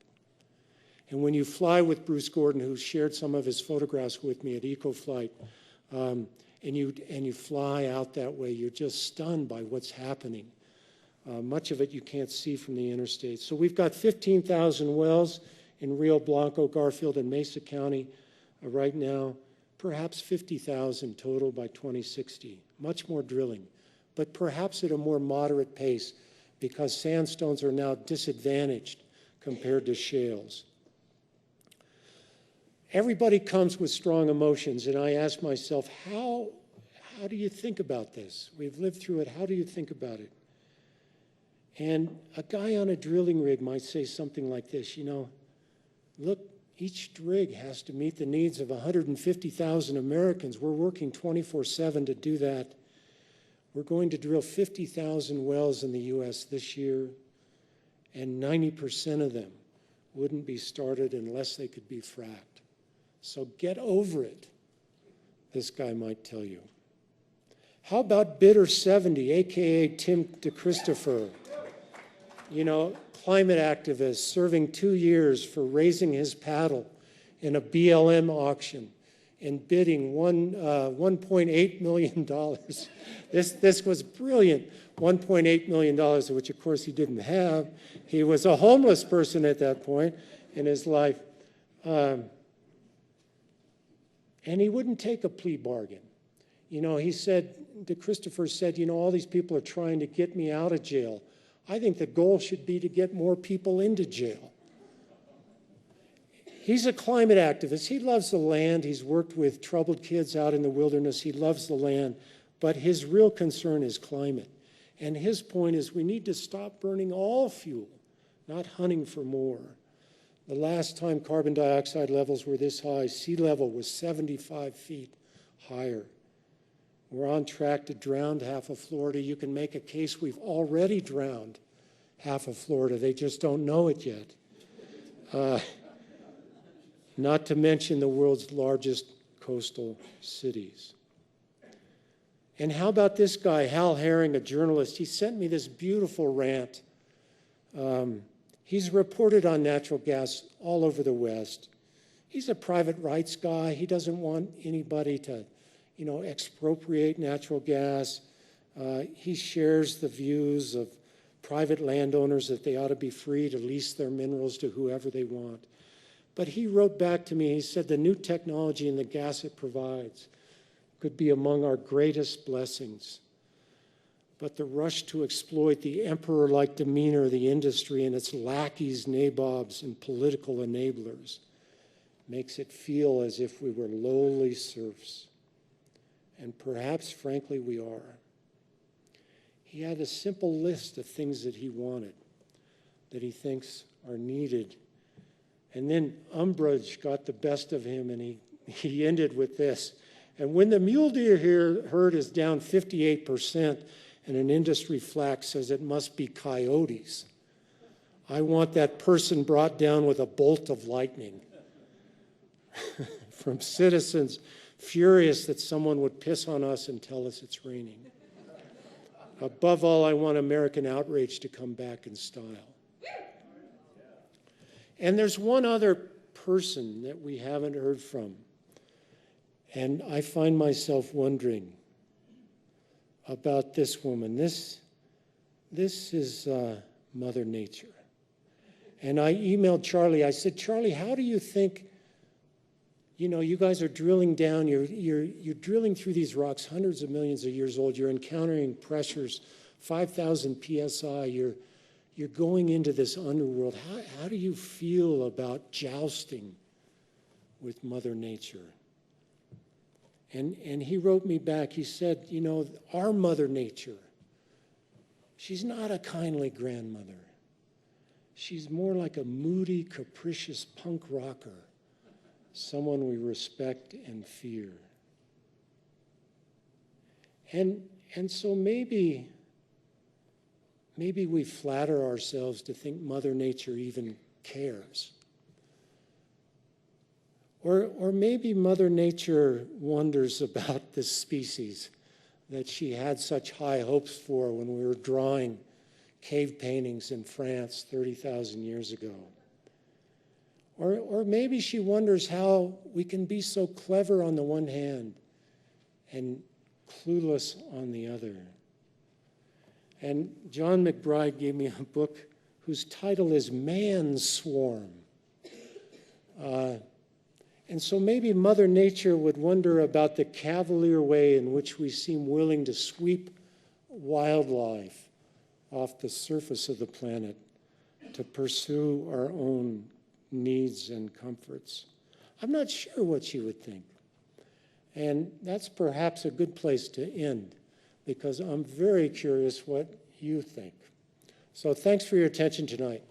And when you fly with Bruce Gordon, who shared some of his photographs with me at EcoFlight, and you fly out that way, you're just stunned by what's happening. Much of it you can't see from the interstate. So we've got 15,000 wells in Rio Blanco, Garfield, and Mesa County right now, perhaps 50,000 total by 2060. Much more drilling, but perhaps at a more moderate pace because sandstones are now disadvantaged compared to shales. Everybody comes with strong emotions, and I ask myself, how do you think about this? We've lived through it. How do you think about it? And a guy on a drilling rig might say something like this, look, Each rig has to meet the needs of 150,000 Americans. We're working 24/7 to do that. We're going to drill 50,000 wells in the U.S. this year, and 90% of them wouldn't be started unless they could be fracked. So get over it, this guy might tell you. How about Bidder 70, a.k.a. Tim DeChristopher? You know, climate activist serving 2 years for raising his paddle in a BLM auction and bidding $1.8 million. This was brilliant, $1.8 million, which of course he didn't have. He was a homeless person at that point in his life. And he wouldn't take a plea bargain. You know, he said, DeChristopher said, you know, all these people are trying to get me out of jail. I think the goal should be to get more people into jail. He's a climate activist. He loves the land. He's worked with troubled kids out in the wilderness. He loves the land. But his real concern is climate. And his point is we need to stop burning all fuel, not hunting for more. The last time carbon dioxide levels were this high, sea level was 75 feet higher. We're on track to drown half of Florida. You can make a case we've already drowned half of Florida. They just don't know it yet. Not to mention the world's largest coastal cities. And how about this guy, Hal Herring, a journalist? He sent me this beautiful rant. He's reported on natural gas all over the West. He's a private rights guy. He doesn't want anybody to, you know, expropriate natural gas. He shares the views of private landowners that they ought to be free to lease their minerals to whoever they want. But he wrote back to me, he said, the new technology and the gas it provides could be among our greatest blessings. But the rush to exploit the emperor-like demeanor of the industry and its lackeys, nabobs, and political enablers makes it feel as if we were lowly serfs. And perhaps, frankly, we are. He had a simple list of things that he wanted, that he thinks are needed. And then umbrage got the best of him, and he ended with this. And when the mule deer herd is down 58%, and an industry flack says it must be coyotes, I want that person brought down with a bolt of lightning. From citizens furious that someone would piss on us and tell us it's raining. Above all, I want American outrage to come back in style. And there's one other person that we haven't heard from. And I find myself wondering about this woman. This is Mother Nature. And I emailed Charlie. I said, Charlie, how do you think, you know, you guys are drilling down, you're drilling through these rocks hundreds of millions of years old. You're encountering pressures, 5,000 PSI. You're going into this underworld. How do you feel about jousting with Mother Nature? And he wrote me back. He said, you know, our Mother Nature, she's not a kindly grandmother. She's more like a moody, capricious punk rocker, someone we respect and fear. And so maybe we flatter ourselves to think Mother Nature even cares. Or maybe Mother Nature wonders about this species that she had such high hopes for when we were drawing cave paintings in France 30,000 years ago. Or maybe she wonders how we can be so clever on the one hand and clueless on the other. And John McBride gave me a book whose title is Man Swarm. And so maybe Mother Nature would wonder about the cavalier way in which we seem willing to sweep wildlife off the surface of the planet to pursue our own needs and comforts. I'm not sure what she would think. And that's perhaps a good place to end, because I'm very curious what you think. So thanks for your attention tonight.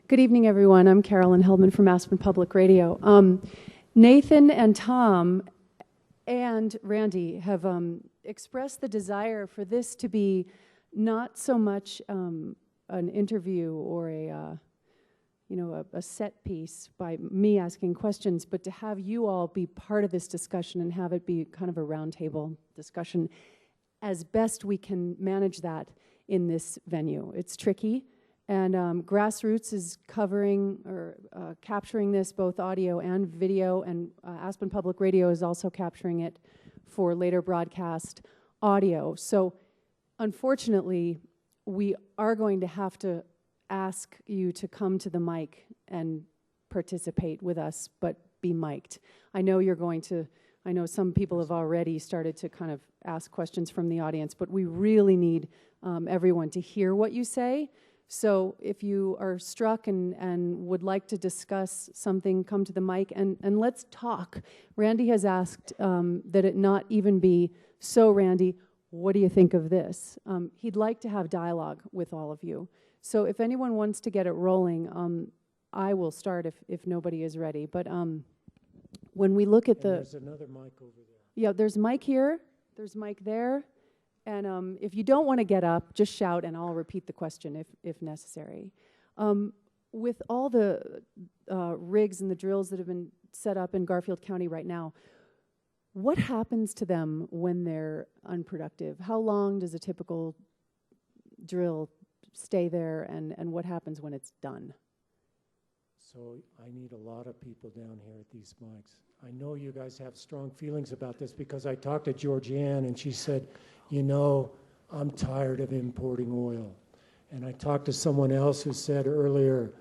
Good evening, everyone. I'm Carolyne Heldman from Aspen Public Radio. Nathan and Tom and Randy have expressed the desire for this to be not so much an interview or a set piece by me asking questions, but to have you all be part of this discussion and have it be kind of a roundtable discussion as best we can manage that in this venue. It's tricky. And Grassroots is covering or capturing this, both audio and video, and Aspen Public Radio is also capturing it for later broadcast audio. So unfortunately, we are going to have to ask you to come to the mic and participate with us, but be mic'd. I know some people have already started to kind of ask questions from the audience, but we really need everyone to hear what you say. So if you are struck and would like to discuss something, come to the mic and let's talk. Randy has asked that it not even be, so Randy, what do you think of this? He'd like to have dialogue with all of you. So if anyone wants to get it rolling, I will start if nobody is ready. But when we look at there's another mic over there. Yeah, there's mic here, there's mic there. And if you don't want to get up, just shout and I'll repeat the question if necessary. With all the rigs and the drills that have been set up in Garfield County right now, what happens to them when they're unproductive? How long does a typical drill stay there, and what happens when it's done? So I need a lot of people down here at these mics. I know you guys have strong feelings about this because I talked to Georgianne and she said, I'm tired of importing oil. And I talked to someone else who said earlier,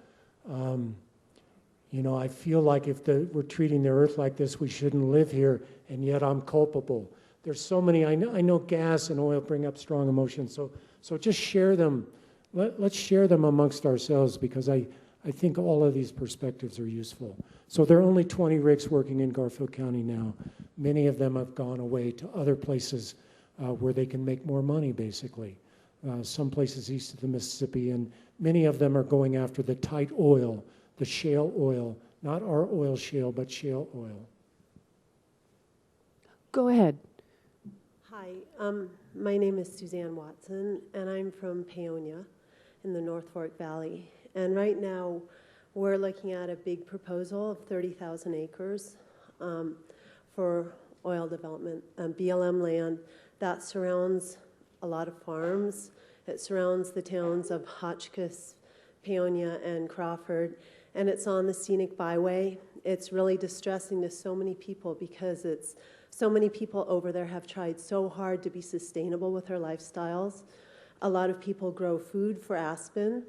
I feel like if we're treating the earth like this, we shouldn't live here, and yet I'm culpable. There's so many, I know gas and oil bring up strong emotions, so just share them. Let's share them amongst ourselves because I think all of these perspectives are useful. So there are only 20 rigs working in Garfield County now. Many of them have gone away to other places where they can make more money, basically. Some places east of the Mississippi, and many of them are going after the tight oil, the shale oil, not our oil shale, but shale oil. Go ahead. Hi, my name is Suzanne Watson, and I'm from Paonia in the North Fork Valley. And right now, we're looking at a big proposal of 30,000 acres for oil development, BLM land that surrounds a lot of farms. It surrounds the towns of Hotchkiss, Paonia, and Crawford, and it's on the scenic byway. It's really distressing to so many people because so many people over there have tried so hard to be sustainable with their lifestyles. A lot of people grow food for Aspen.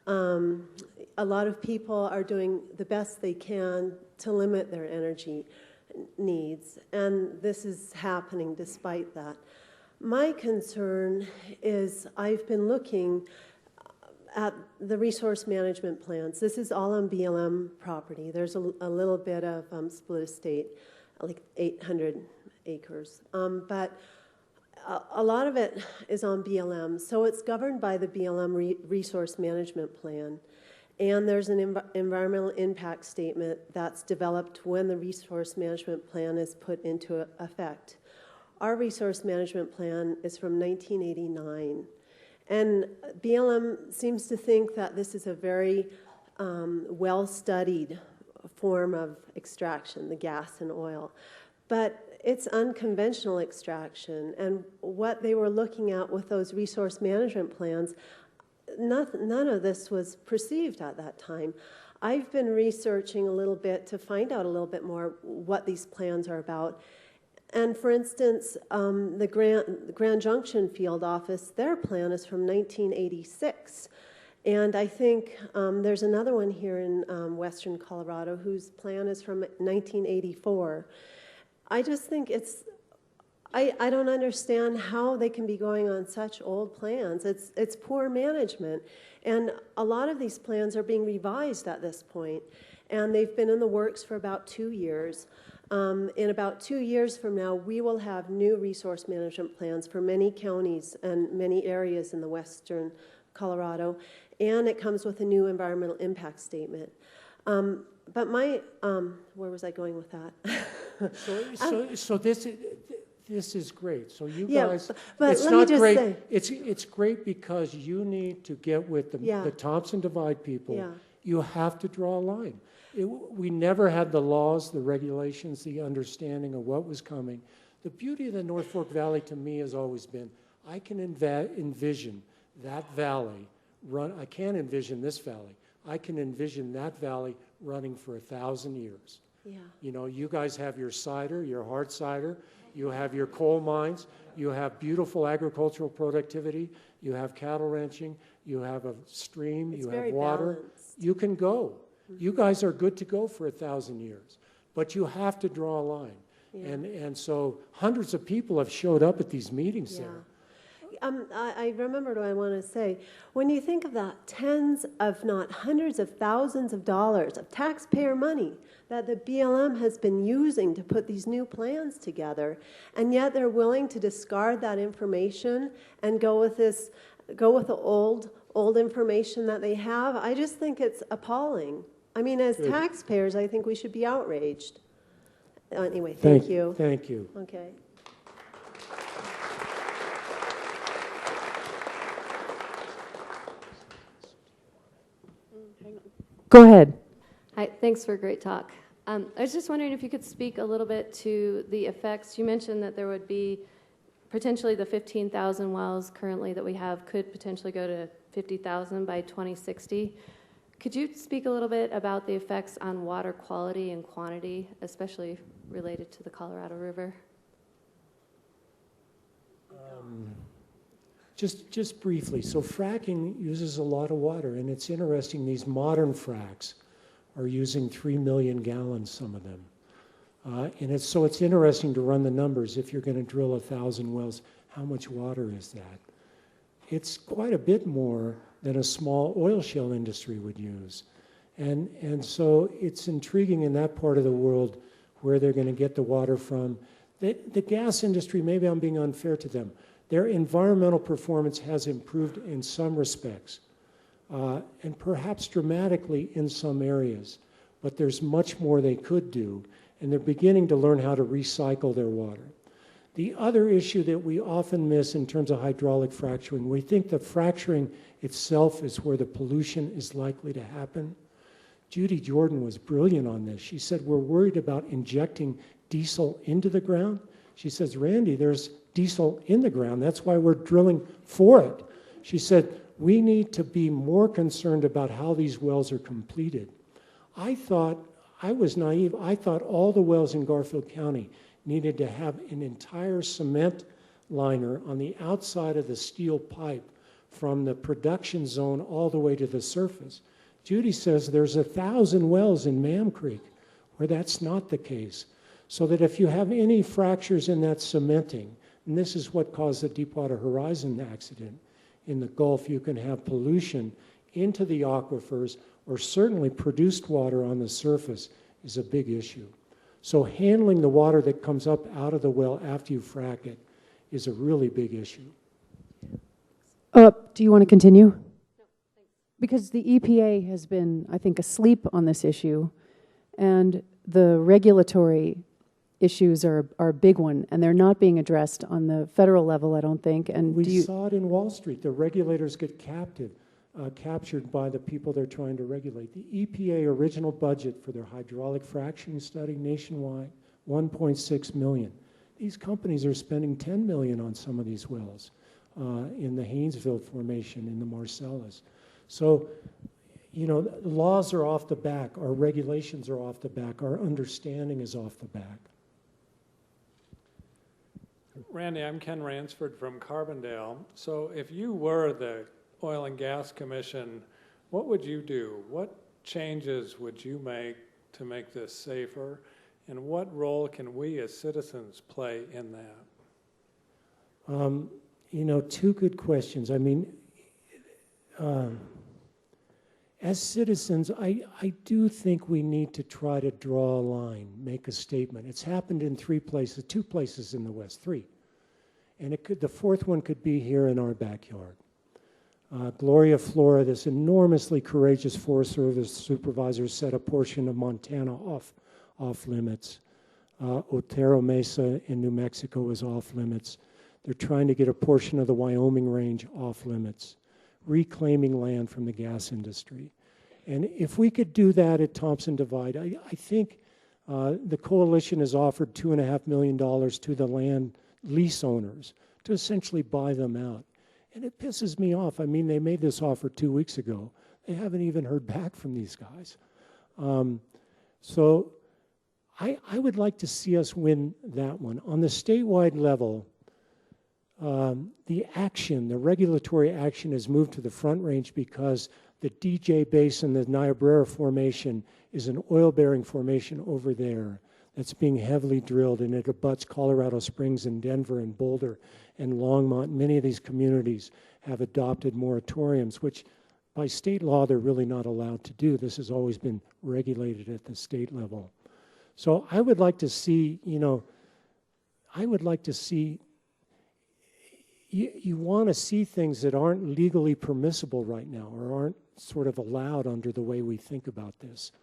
A lot of people are doing the best they can to limit their energy needs, and this is happening despite that. My concern is I've been looking at the resource management plans. This is all on BLM property. There's a little bit of split estate, like 800 acres, but a lot of it is on BLM. So it's governed by the BLM resource management plan. And there's an environmental impact statement that's developed when the resource management plan is put into effect. Our resource management plan is from 1989. And BLM seems to think that this is a very well-studied form of extraction, the gas and oil. But it's unconventional extraction. And what they were looking at with those resource management plans, none of this was perceived at that time. I've been researching a little bit to find out a little bit more what these plans are about. And for instance, the Grand Junction Field Office, their plan is from 1986. And I think there's another one here in western Colorado whose plan is from 1984. I just think I don't understand how they can be going on such old plans. It's poor management. And a lot of these plans are being revised at this point. And they've been in the works for about 2 years. In about 2 years from now, we will have new resource management plans for many counties and many areas in the western Colorado. and it comes with a new environmental impact statement. But my, where was I going with that? So this is great. So you Yeah, guys, but it's let me not just great. say- It's great because you need to get with the Thompson Divide people. Yeah. You have to draw a line. We never had the laws, the regulations, the understanding of what was coming. The beauty of the North Fork Valley to me has always been, I can envision that valley run. I can't envision this valley. I can envision that valley running for 1,000 years. Yeah. You know, you guys have your cider, your hard cider, you have your coal mines, you have beautiful agricultural productivity, you have cattle ranching, you have a stream, It's you very have water. balanced. You can go. You guys are good to go for 1,000 years, but you have to draw a line. Yeah. And so hundreds of people have showed up at these meetings Yeah. there. I remembered what I want to say. When you think of that, tens of not hundreds of thousands of dollars of taxpayer money that the BLM has been using to put these new plans together, and yet they're willing to discard that information and go with the old information that they have, I just think it's appalling. I mean, as taxpayers, I think we should be outraged. Anyway, thank you. Thank you. Okay. Go ahead. Hi, thanks for a great talk. I was just wondering if you could speak a little bit to the effects. You mentioned that there would be potentially the 15,000 wells currently that we have could potentially go to 50,000 by 2060. Could you speak a little bit about the effects on water quality and quantity, especially related to the Colorado River? Just briefly, so fracking uses a lot of water, and it's interesting, these modern fracks are using 3 million gallons, some of them. And it's interesting to run the numbers. If you're going to drill 1,000 wells, how much water is that? It's quite a bit more than a small oil shale industry would use. And so it's intriguing in that part of the world where they're going to get the water from. The gas industry, maybe I'm being unfair to them, their environmental performance has improved in some respects, and perhaps dramatically in some areas, but there's much more they could do, and they're beginning to learn how to recycle their water. The other issue that we often miss in terms of hydraulic fracturing, we think the fracturing itself is where the pollution is likely to happen. Judy Jordan was brilliant on this. She said, we're worried about injecting diesel into the ground. She says, Randy, there's diesel in the ground. That's why we're drilling for it. She said, we need to be more concerned about how these wells are completed. I was naive. I thought all the wells in Garfield County needed to have an entire cement liner on the outside of the steel pipe from the production zone all the way to the surface. Judy says there's 1,000 wells in Mam Creek where that's not the case. So that if you have any fractures in that cementing, and this is what caused the Deepwater Horizon accident in the Gulf, you can have pollution into the aquifers, or certainly produced water on the surface is a big issue. So handling the water that comes up out of the well after you frack it is a really big issue. Do you want to continue? No, thanks. Because the EPA has been, I think, asleep on this issue, and the regulatory issues are a big one, and they're not being addressed on the federal level, I don't think. And we saw it in Wall Street. The regulators get captured by the people they're trying to regulate. The EPA original budget for their hydraulic fracturing study nationwide, $1.6 million. These companies are spending $10 million on some of these wells in the Haynesville Formation, in the Marcellus. So, you know, the laws are off the back, our regulations are off the back, our understanding is off the back. Randy, I'm Ken Ransford from Carbondale. So if you were the Oil and Gas Commission, what would you do? What changes would you make to make this safer? And what role can we as citizens play in that? You know, two good questions. I mean, as citizens, I do think we need to try to draw a line, make a statement. It's happened in two places in the West, three. And the fourth one could be here in our backyard. Gloria Flora, this enormously courageous Forest Service supervisor, said a portion of Montana off limits. Otero Mesa in New Mexico is off limits. They're trying to get a portion of the Wyoming range off limits, reclaiming land from the gas industry. And if we could do that at Thompson Divide, I think the coalition has offered $2.5 million to the land lease owners to essentially buy them out. And it pisses me off. I mean, they made this offer 2 weeks ago. They haven't even heard back from these guys. So I would like to see us win that one. On the statewide level, the regulatory action has moved to the Front Range because the DJ Basin, the Niobrara Formation, is an oil-bearing formation over there that's being heavily drilled, and it abuts Colorado Springs and Denver and Boulder and Longmont. Many of these communities have adopted moratoriums, which by state law they're really not allowed to do. This has always been regulated at the state level. So I would like to see, you want to see things that aren't legally permissible right now or aren't sort of allowed under the way we think about this.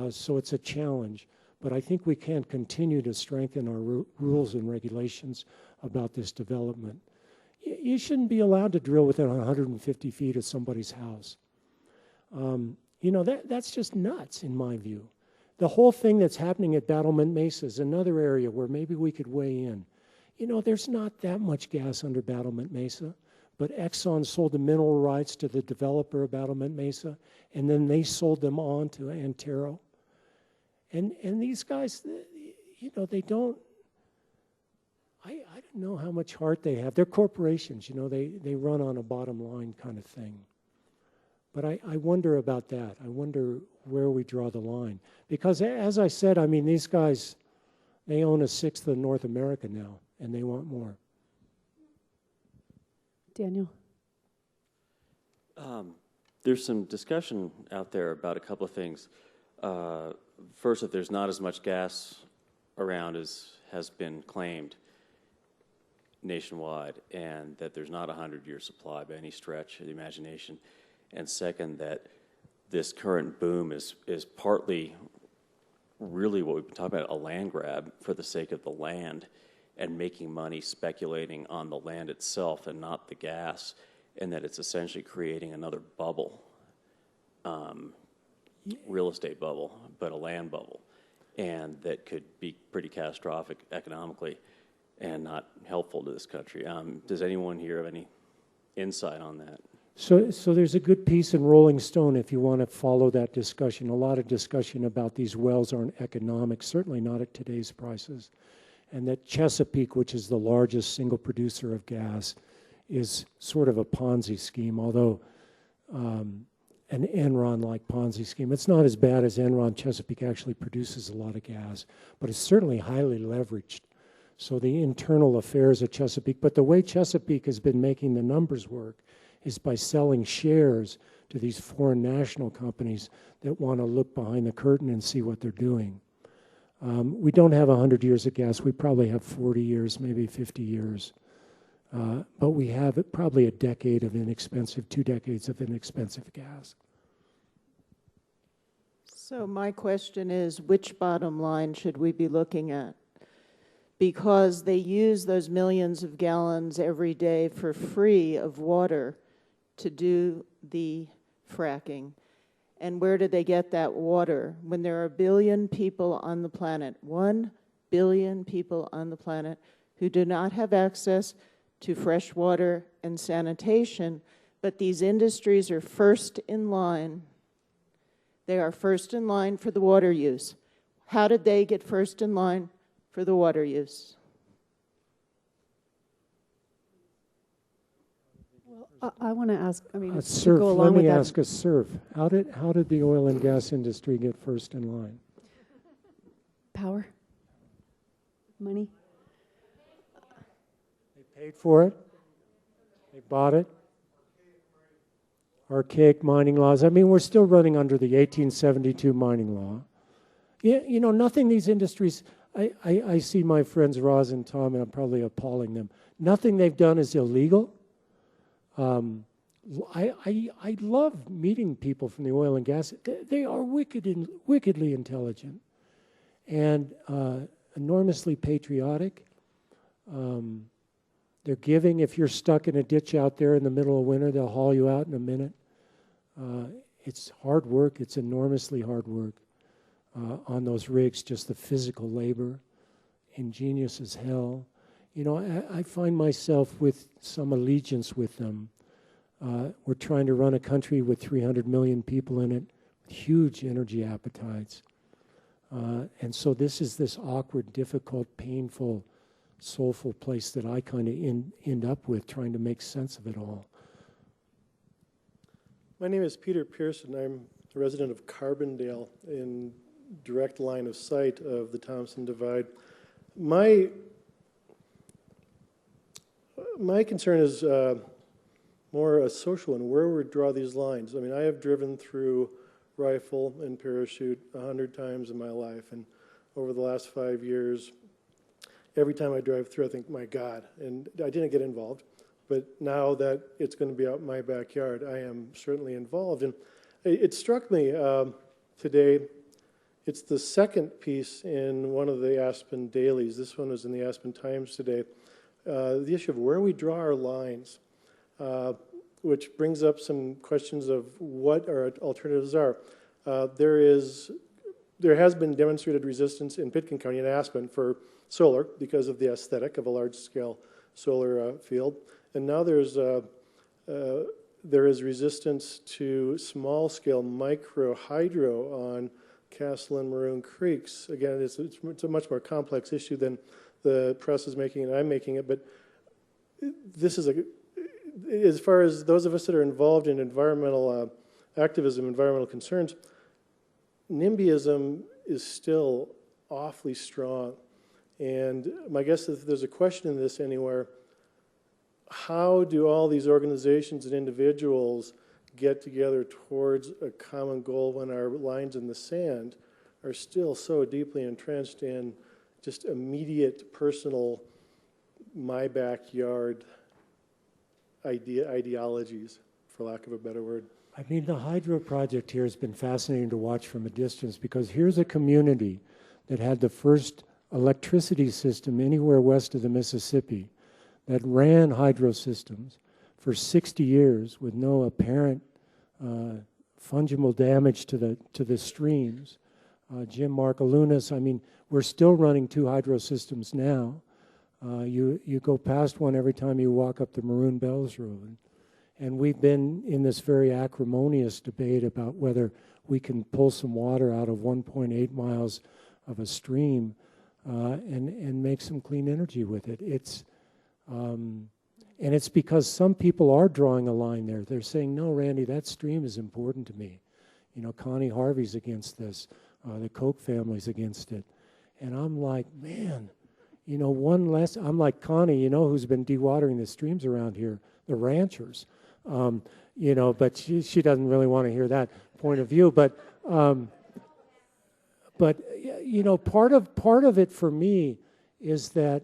So it's a challenge. But I think we can continue to strengthen our rules and regulations about this development. You shouldn't be allowed to drill within 150 feet of somebody's house. That's just nuts in my view. The whole thing that's happening at Battlement Mesa is another area where maybe we could weigh in. There's not that much gas under Battlement Mesa, but Exxon sold the mineral rights to the developer of Battlement Mesa, and then they sold them on to Antero. And these guys, they don't, I don't know how much heart they have. They're corporations, they run on a bottom line kind of thing. But I wonder about that. I wonder where we draw the line. Because as I said, I mean, these guys, they own 1/6 of North America now, and they want more. Daniel. There's some discussion out there about a couple of things. First, that there's not as much gas around as has been claimed nationwide, and that there's not a 100-year supply by any stretch of the imagination. And second, that this current boom is partly really what we've been talking about, a land grab for the sake of the land and making money speculating on the land itself and not the gas, and that it's essentially creating another bubble. Real estate bubble, but a land bubble, and that could be pretty catastrophic economically and not helpful to this country. Does anyone here have any insight on that? So there's a good piece in Rolling Stone if you want to follow that discussion. A lot of discussion about these wells aren't economic, certainly not at today's prices, and that Chesapeake, which is the largest single producer of gas, is sort of a Ponzi scheme, although an Enron-like Ponzi scheme. It's not as bad as Enron. Chesapeake actually produces a lot of gas, but it's certainly highly leveraged. So the internal affairs of Chesapeake, but the way Chesapeake has been making the numbers work is by selling shares to these foreign national companies that want to look behind the curtain and see what they're doing. We don't have 100 years of gas. We probably have 40 years, maybe 50 years. But we have probably a decade of inexpensive, 2 decades of inexpensive gas. So my question is, which bottom line should we be looking at? Because they use those millions of gallons every day for free of water to do the fracking. And where do they get that water? When there are 1 billion people on the planet, 1 billion people on the planet who do not have access to fresh water and sanitation, but these industries are first in line. They are first in line for the water use. How did they get first in line for the water use? Well, I want to ask, I mean, Surf, to go let along with me that. ask a Surf. How did the oil and gas industry get first in line? Power? Money? They paid for it. They bought it. Archaic mining laws. I mean, we're still running under the 1872 mining law. Yeah, nothing these industries, I see my friends Roz and Tom, and I'm probably appalling them. Nothing they've done is illegal. I love meeting people from the oil and gas. They are wickedly intelligent and enormously patriotic. They're giving. If you're stuck in a ditch out there in the middle of winter, they'll haul you out in a minute. It's hard work. It's enormously hard work on those rigs, just the physical labor, ingenious as hell. You know, I find myself with some allegiance with them. We're trying to run a country with 300 million people in it, with huge energy appetites. And so this is this awkward, difficult, painful, soulful place that I kind of end up with, trying to make sense of it all. My name is Peter Pearson. I'm a resident of Carbondale in direct line of sight of the Thompson Divide. My concern is more a social one, where we draw these lines. I mean, I have driven through Rifle and Parachute 100 times in my life, and over the last 5 years, every time I drive through, I think, my God, and I didn't get involved, but now that it's going to be out in my backyard, I am certainly involved. And it struck me today, it's the second piece in one of the Aspen dailies. This one was in the Aspen Times today. The issue of where we draw our lines, which brings up some questions of what our alternatives are. There has been demonstrated resistance in Pitkin County and Aspen for solar because of the aesthetic of a large-scale solar field, and now there is resistance to small-scale micro hydro on Castle and Maroon Creeks. Again, it's a much more complex issue than the press is making it and I'm making it, but this is as far as those of us that are involved in environmental activism, environmental concerns, NIMBYism is still awfully strong. And my guess is if there's a question in this anywhere, how do all these organizations and individuals get together towards a common goal when our lines in the sand are still so deeply entrenched in just immediate personal, my backyard ideologies, for lack of a better word? I mean, the hydro project here has been fascinating to watch from a distance, because here's a community that had the first electricity system anywhere west of the Mississippi that ran hydro systems for 60 years with no apparent fungible damage to the streams. Jim Markalunas, I mean, we're still running 2 hydro systems now. You go past one every time you walk up the Maroon Bells Road. And we've been in this very acrimonious debate about whether we can pull some water out of 1.8 miles of a stream and make some clean energy with it. And it's because some people are drawing a line there. They're saying, no, Randy, that stream is important to me. You know, Connie Harvey's against this. The Koch family's against it. And I'm like, man, you know, one less, I'm like Connie, you know, who's been dewatering the streams around here, the ranchers. You know, but she doesn't really want to hear that point of view. But you know, part of it for me is that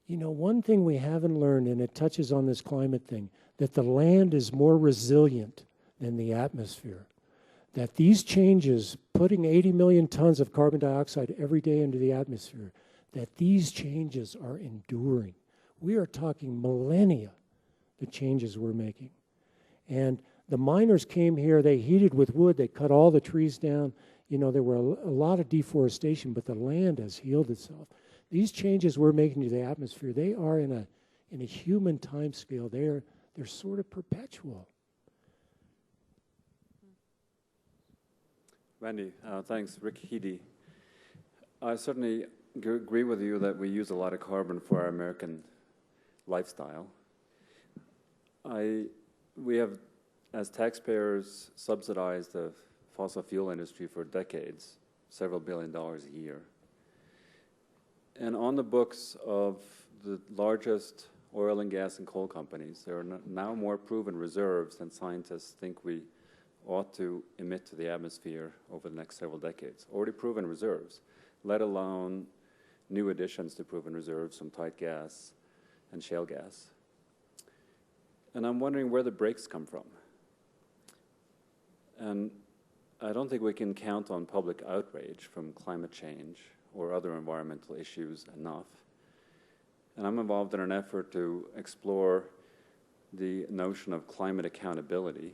you know, one thing we haven't learned, and it touches on this climate thing, that the land is more resilient than the atmosphere. That these changes, putting 80 million tons of carbon dioxide every day into the atmosphere, that these changes are enduring. We are talking millennia, the changes we're making. And the miners came here, they heated with wood, they cut all the trees down. You know, there were a lot of deforestation, but the land has healed itself. These changes we're making to the atmosphere, they are in a human time scale. They're sort of perpetual. Randy, thanks. Rick Heady. I certainly agree with you that we use a lot of carbon for our American lifestyle. We have, as taxpayers, subsidized the fossil fuel industry for decades, several $billion a year. And on the books of the largest oil and gas and coal companies, there are now more proven reserves than scientists think we ought to emit to the atmosphere over the next several decades. Already proven reserves, let alone new additions to proven reserves from tight gas and shale gas. And I'm wondering where the breaks come from. And I don't think we can count on public outrage from climate change or other environmental issues enough. And I'm involved in an effort to explore the notion of climate accountability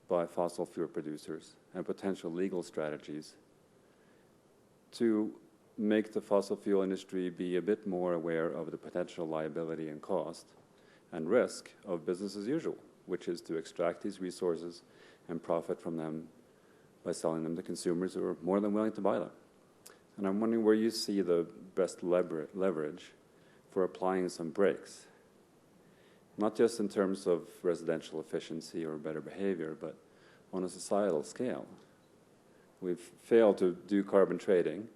by fossil fuel producers and potential legal strategies to make the fossil fuel industry be a bit more aware of the potential liability and cost and risk of business as usual, which is to extract these resources and profit from them by selling them to consumers who are more than willing to buy them. And I'm wondering where you see the best leverage for applying some brakes, not just in terms of residential efficiency or better behavior, but on a societal scale. We've failed to do carbon trading.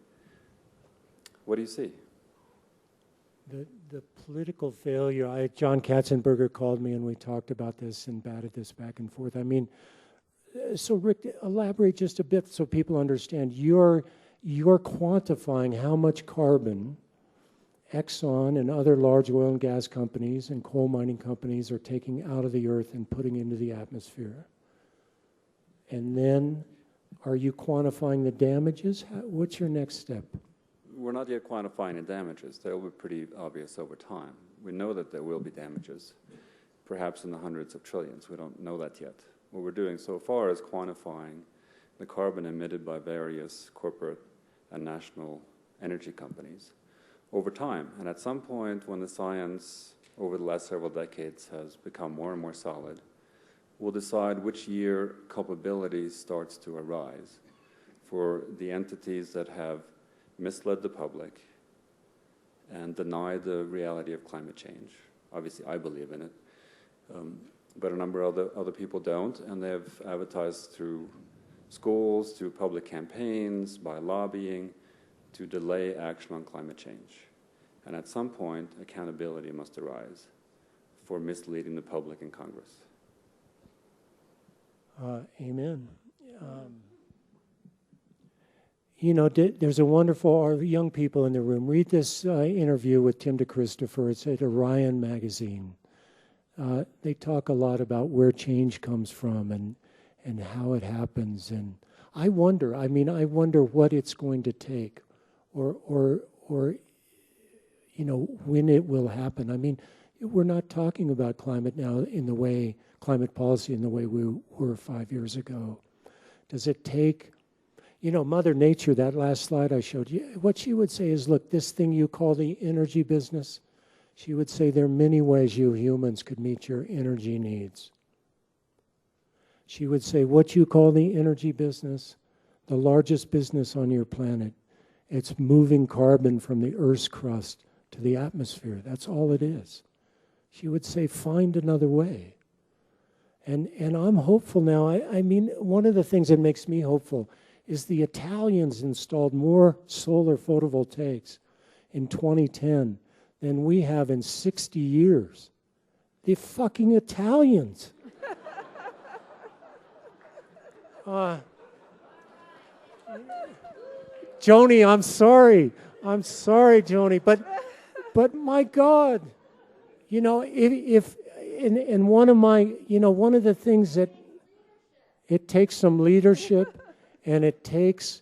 What do you see? The political failure, John Katzenberger called me and we talked about this and batted this back and forth. I mean, so Rick, elaborate just a bit so people understand. You're quantifying how much carbon Exxon and other large oil and gas companies and coal mining companies are taking out of the earth and putting into the atmosphere. And then, are you quantifying the damages? What's your next step? We're not yet quantifying the damages. They'll be pretty obvious over time. We know that there will be damages, perhaps in the hundreds of trillions. We don't know that yet. What we're doing so far is quantifying the carbon emitted by various corporate and national energy companies over time. And at some point, when the science over the last several decades has become more and more solid, we'll decide which year culpability starts to arise for the entities that have misled the public and denied the reality of climate change. Obviously, I believe in it, but a number of other people don't, and they've advertised through schools, through public campaigns, by lobbying, to delay action on climate change. And at some point, accountability must arise for misleading the public in Congress. Amen. You know, there's a wonderful, young people in the room, read this interview with Tim DeChristopher. It's at Orion magazine. They talk a lot about where change comes from and how it happens. And I wonder what it's going to take or you know, when it will happen. I mean, we're not talking about climate now climate policy in the way we were 5 years ago. Does it take, you know, Mother Nature, that last slide I showed you, what she would say is, look, this thing you call the energy business, she would say there are many ways you humans could meet your energy needs. She would say what you call the energy business, the largest business on your planet, it's moving carbon from the Earth's crust to the atmosphere. That's all it is. She would say, find another way. And I'm hopeful now. I mean, one of the things that makes me hopeful is the Italians installed more solar photovoltaics in 2010 than we have in 60 years. The fucking Italians. Joni, I'm sorry. I'm sorry, Joni. But my God, you know, and one of the things that it takes some leadership, and it takes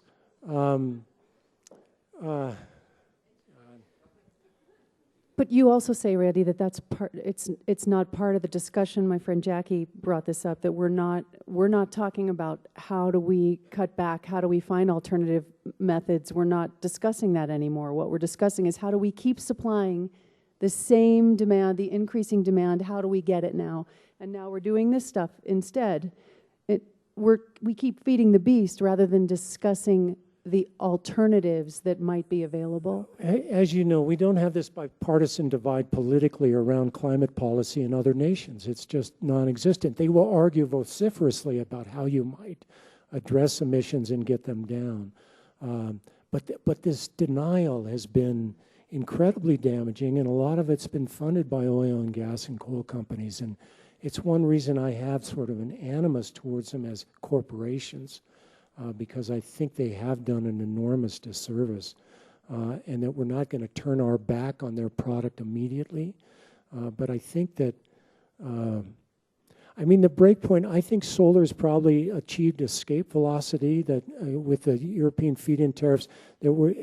But you also say, Randy, that that's part. It's not part of the discussion. My friend Jackie brought this up, that we're not talking about how do we cut back, how do we find alternative methods. We're not discussing that anymore. What we're discussing is how do we keep supplying the same demand, the increasing demand. How do we get it now? And now we're doing this stuff instead. We keep feeding the beast rather than discussing the alternatives that might be available. As you know, we don't have this bipartisan divide politically around climate policy in other nations. It's just non-existent. They will argue vociferously about how you might address emissions and get them down. But this denial has been incredibly damaging, and a lot of it's been funded by oil and gas and coal companies. And it's one reason I have sort of an animus towards them as corporations, because I think they have done an enormous disservice. and that we're not going to turn our back on their product immediately. But I think that, I mean, the breakpoint, I think solar's probably achieved escape velocity that with the European feed-in tariffs,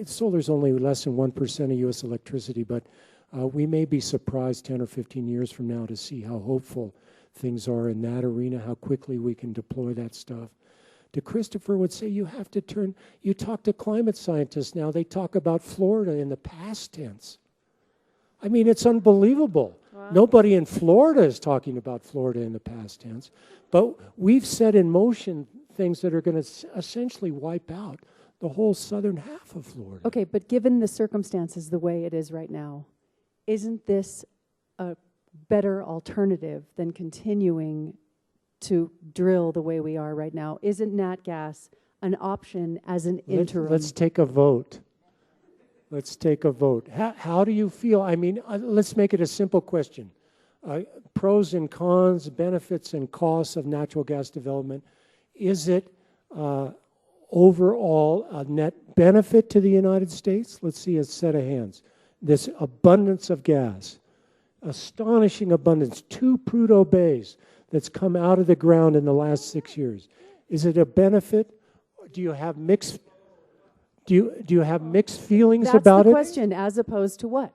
solar's only less than 1% of U.S. electricity, but we may be surprised 10 or 15 years from now to see how hopeful things are in that arena, how quickly we can deploy that stuff. To Christopher would say you have to turn, you talk to climate scientists now, they talk about Florida in the past tense. I mean, it's unbelievable. Wow. Nobody in Florida is talking about Florida in the past tense, but we've set in motion things that are going to essentially wipe out the whole southern half of Florida. Okay, but given the circumstances the way it is right now, isn't this a better alternative than continuing to drill the way we are right now? Isn't nat gas an option as an interim? Let's take a vote. Let's take a vote. How do you feel? I mean, let's make it a simple question. Pros and cons, benefits and costs of natural gas development. Is it overall a net benefit to the United States? Let's see a set of hands. This abundance of gas, astonishing abundance, 2 Prudhoe bays that's come out of the ground in the last 6 years. Is it a benefit? Do you have mixed? Do you have mixed feelings about it? That's the question, as opposed to what?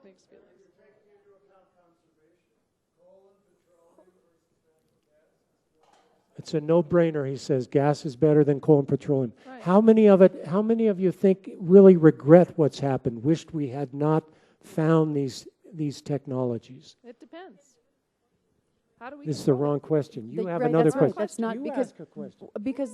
It's a no-brainer, he says. Gas is better than coal and petroleum. Right. How many of you think really regret what's happened, wished we had not found these technologies? It depends. How do we? This is the wrong question. You have right, another that's right. question. That's not you because ask a question. Because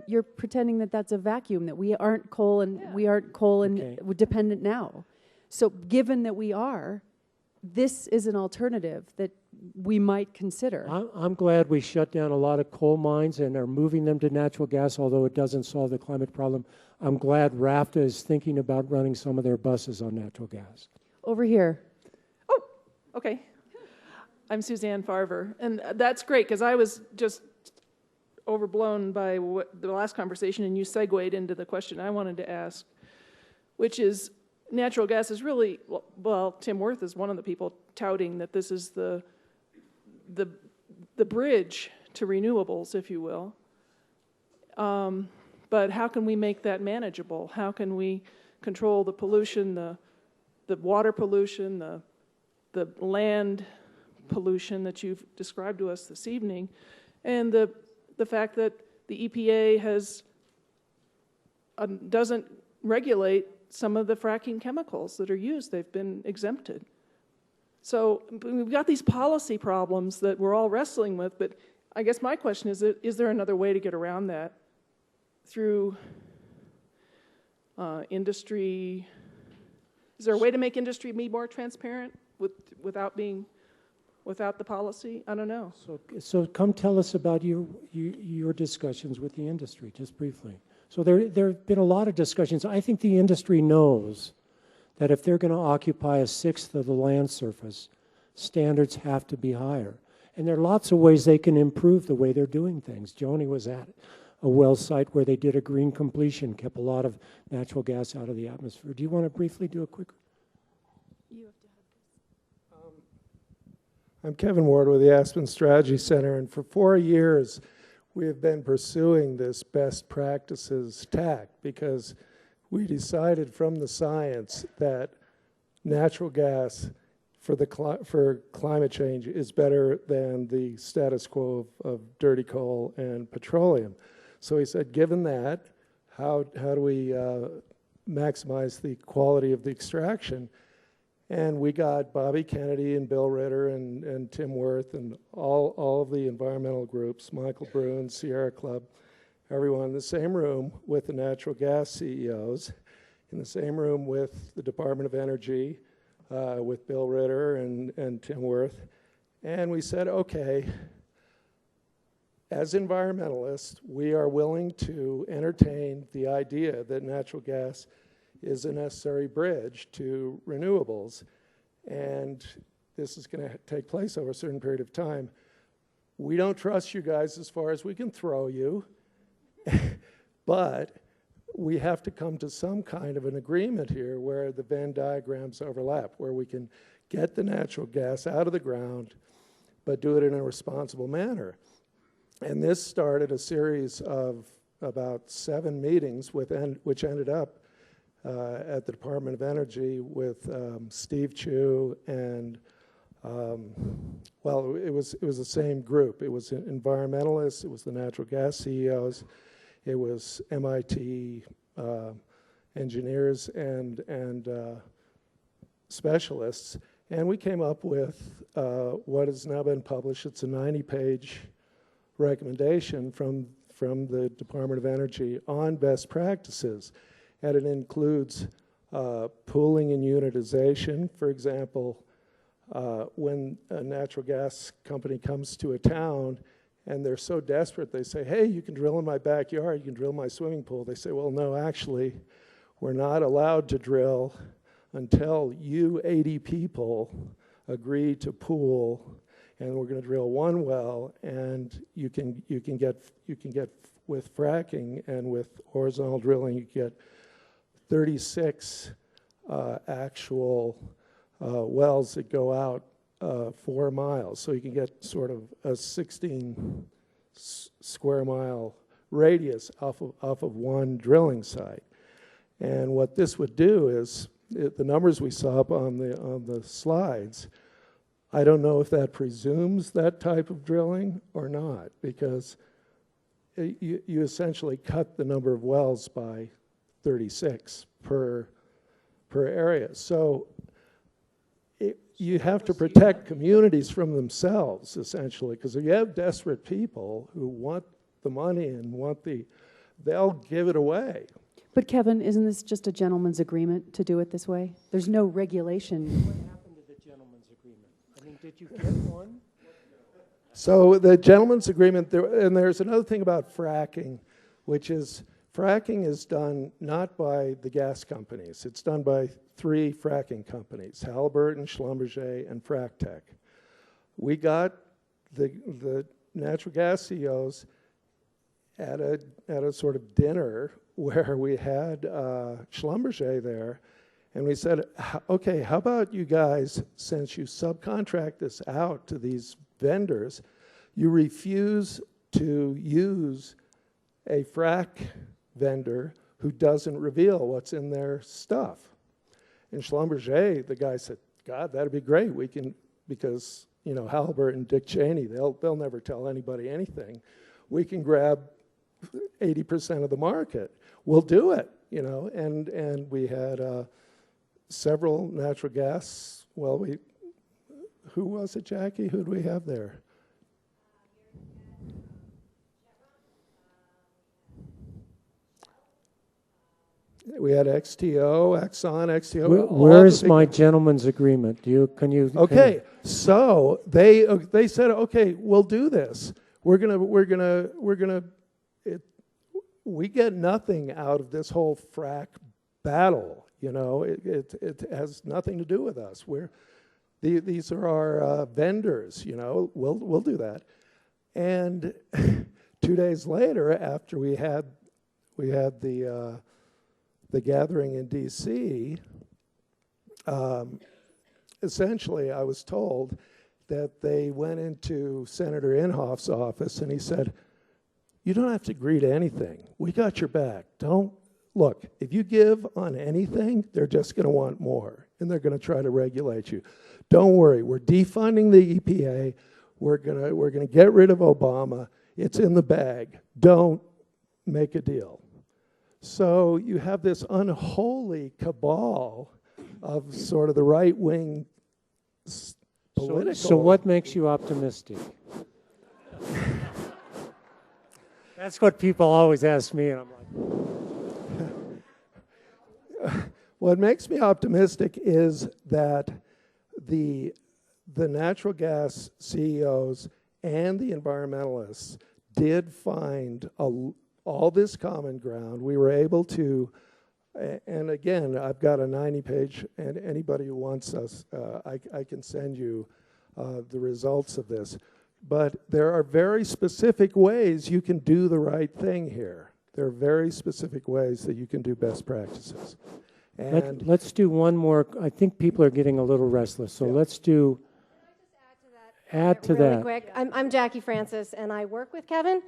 you're pretending that that's a vacuum, that we aren't coal and Okay. dependent now. So given that we are, this is an alternative that we might consider. I'm glad we shut down a lot of coal mines and are moving them to natural gas, although it doesn't solve the climate problem. I'm glad RAFTA is thinking about running some of their buses on natural gas. Over here. Oh, okay. I'm Suzanne Farver, and that's great because I was just overblown by the last conversation, and you segued into the question I wanted to ask, which is natural gas is really, well, Tim Wirth is one of the people touting that this is the bridge to renewables, if you will. But how can we make that manageable? How can we control the pollution, the water pollution, the land pollution that you've described to us this evening, and the fact that the EPA doesn't regulate some of the fracking chemicals that are used. They've been exempted. So we've got these policy problems that we're all wrestling with, but I guess my question is there another way to get around that through industry? Is there a way to make industry be more transparent without the policy? I don't know. So come tell us about your discussions with the industry, just briefly. So there have been a lot of discussions. I think the industry knows that if they're going to occupy a sixth of the land surface, standards have to be higher. And there are lots of ways they can improve the way they're doing things. Joni was at a well site where they did a green completion, kept a lot of natural gas out of the atmosphere. Do you want to briefly do a quick? I'm Kevin Ward with the Aspen Strategy Center, and for 4 years we have been pursuing this best practices tack because we decided from the science that natural gas for climate change is better than the status quo of dirty coal and petroleum. So he said, given that, how do we maximize the quality of the extraction? And we got Bobby Kennedy and Bill Ritter and Tim Wirth and all of the environmental groups, Michael Brune, Sierra Club, everyone in the same room with the natural gas CEOs, in the same room with the Department of Energy, with Bill Ritter and Tim Wirth. And we said, okay, as environmentalists, we are willing to entertain the idea that natural gas is a necessary bridge to renewables, and this is going to take place over a certain period of time. We don't trust you guys as far as we can throw you, but we have to come to some kind of an agreement here where the Venn diagrams overlap, where we can get the natural gas out of the ground, but do it in a responsible manner. And this started a series of about 7 meetings which ended up at the Department of Energy with Steve Chu and, well, it was the same group. It was environmentalists, it was the natural gas CEOs, it was MIT engineers and specialists. And we came up with what has now been published. It's a 90-page recommendation from the Department of Energy on best practices. And it includes pooling and unitization. For example, when a natural gas company comes to a town and they're so desperate, they say, hey, you can drill in my backyard, you can drill my swimming pool. They say, well, no, actually, we're not allowed to drill until you 80 people agree to pool, and we're going to drill 1 well, and you can get with fracking and with horizontal drilling, you get 36 actual wells that go out 4 miles. So you can get sort of a 16 square mile radius off of one drilling site. And what this would do is, the numbers we saw up on the slides, I don't know if that presumes that type of drilling or not, because you essentially cut the number of wells by 36 per area. So you have to protect communities from themselves, essentially, because if you have desperate people who want the money and they'll give it away. But Kevin, isn't this just a gentleman's agreement to do it this way? There's no regulation. What happened to the gentleman's agreement? I mean, did you get one? So the gentleman's agreement, and there's another thing about fracking, which is fracking is done not by the gas companies. It's done by 3 fracking companies, Halliburton, Schlumberger, and FracTech. We got the natural gas CEOs at a sort of dinner where we had Schlumberger there, and we said, okay, how about you guys, since you subcontract this out to these vendors, you refuse to use a frac vendor who doesn't reveal what's in their stuff. And Schlumberger, the guy said, God, that'd be great. We can, because, you know, Halliburton, Dick Cheney, they'll never tell anybody anything. We can grab 80% of the market. We'll do it, you know. And we had several natural gas. Well, who was it, Jackie? Who do we have there? We had XTO, Exxon, XTO. Where's my gentleman's agreement? Can you? Okay, so they said, okay, we'll do this. We get nothing out of this whole frack battle. You know, it has nothing to do with us. These are our vendors. You know, we'll do that. And 2 days later, after we had the gathering in D.C., essentially I was told that they went into Senator Inhofe's office and he said, you don't have to agree to anything. We got your back. Look, if you give on anything, they're just going to want more and they're going to try to regulate you. Don't worry, we're defunding the EPA. We're going to get rid of Obama. It's in the bag. Don't make a deal. So you have this unholy cabal of sort of the right-wing political... So what makes you optimistic? That's what people always ask me, and I'm like... What makes me optimistic is that the natural gas CEOs and the environmentalists did find all this common ground. We were able to, and again, I've got a 90-page, and anybody who wants us, I can send you the results of this. But there are very specific ways you can do the right thing here. There are very specific ways that you can do best practices. And Let's do one more. I think people are getting a little restless, so let's do. Add to really that. quick. I'm Jackie Francis, and I work with Kevin,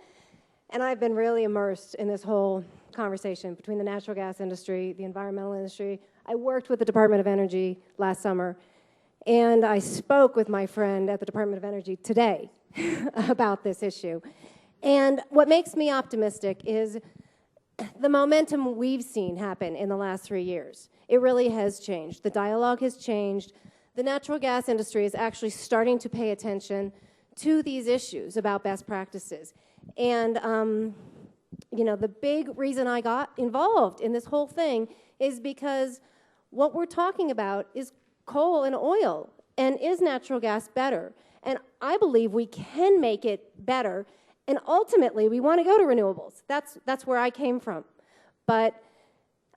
and I've been really immersed in this whole conversation between the natural gas industry, the environmental industry. I worked with the Department of Energy last summer, and I spoke with my friend at the Department of Energy today about this issue. And what makes me optimistic is the momentum we've seen happen in the last 3 years. It really has changed. The dialogue has changed. The natural gas industry is actually starting to pay attention to these issues about best practices. And, you know, the big reason I got involved in this whole thing is because what we're talking about is coal and oil, and is natural gas better? And I believe we can make it better, and ultimately we want to go to renewables. That's where I came from. But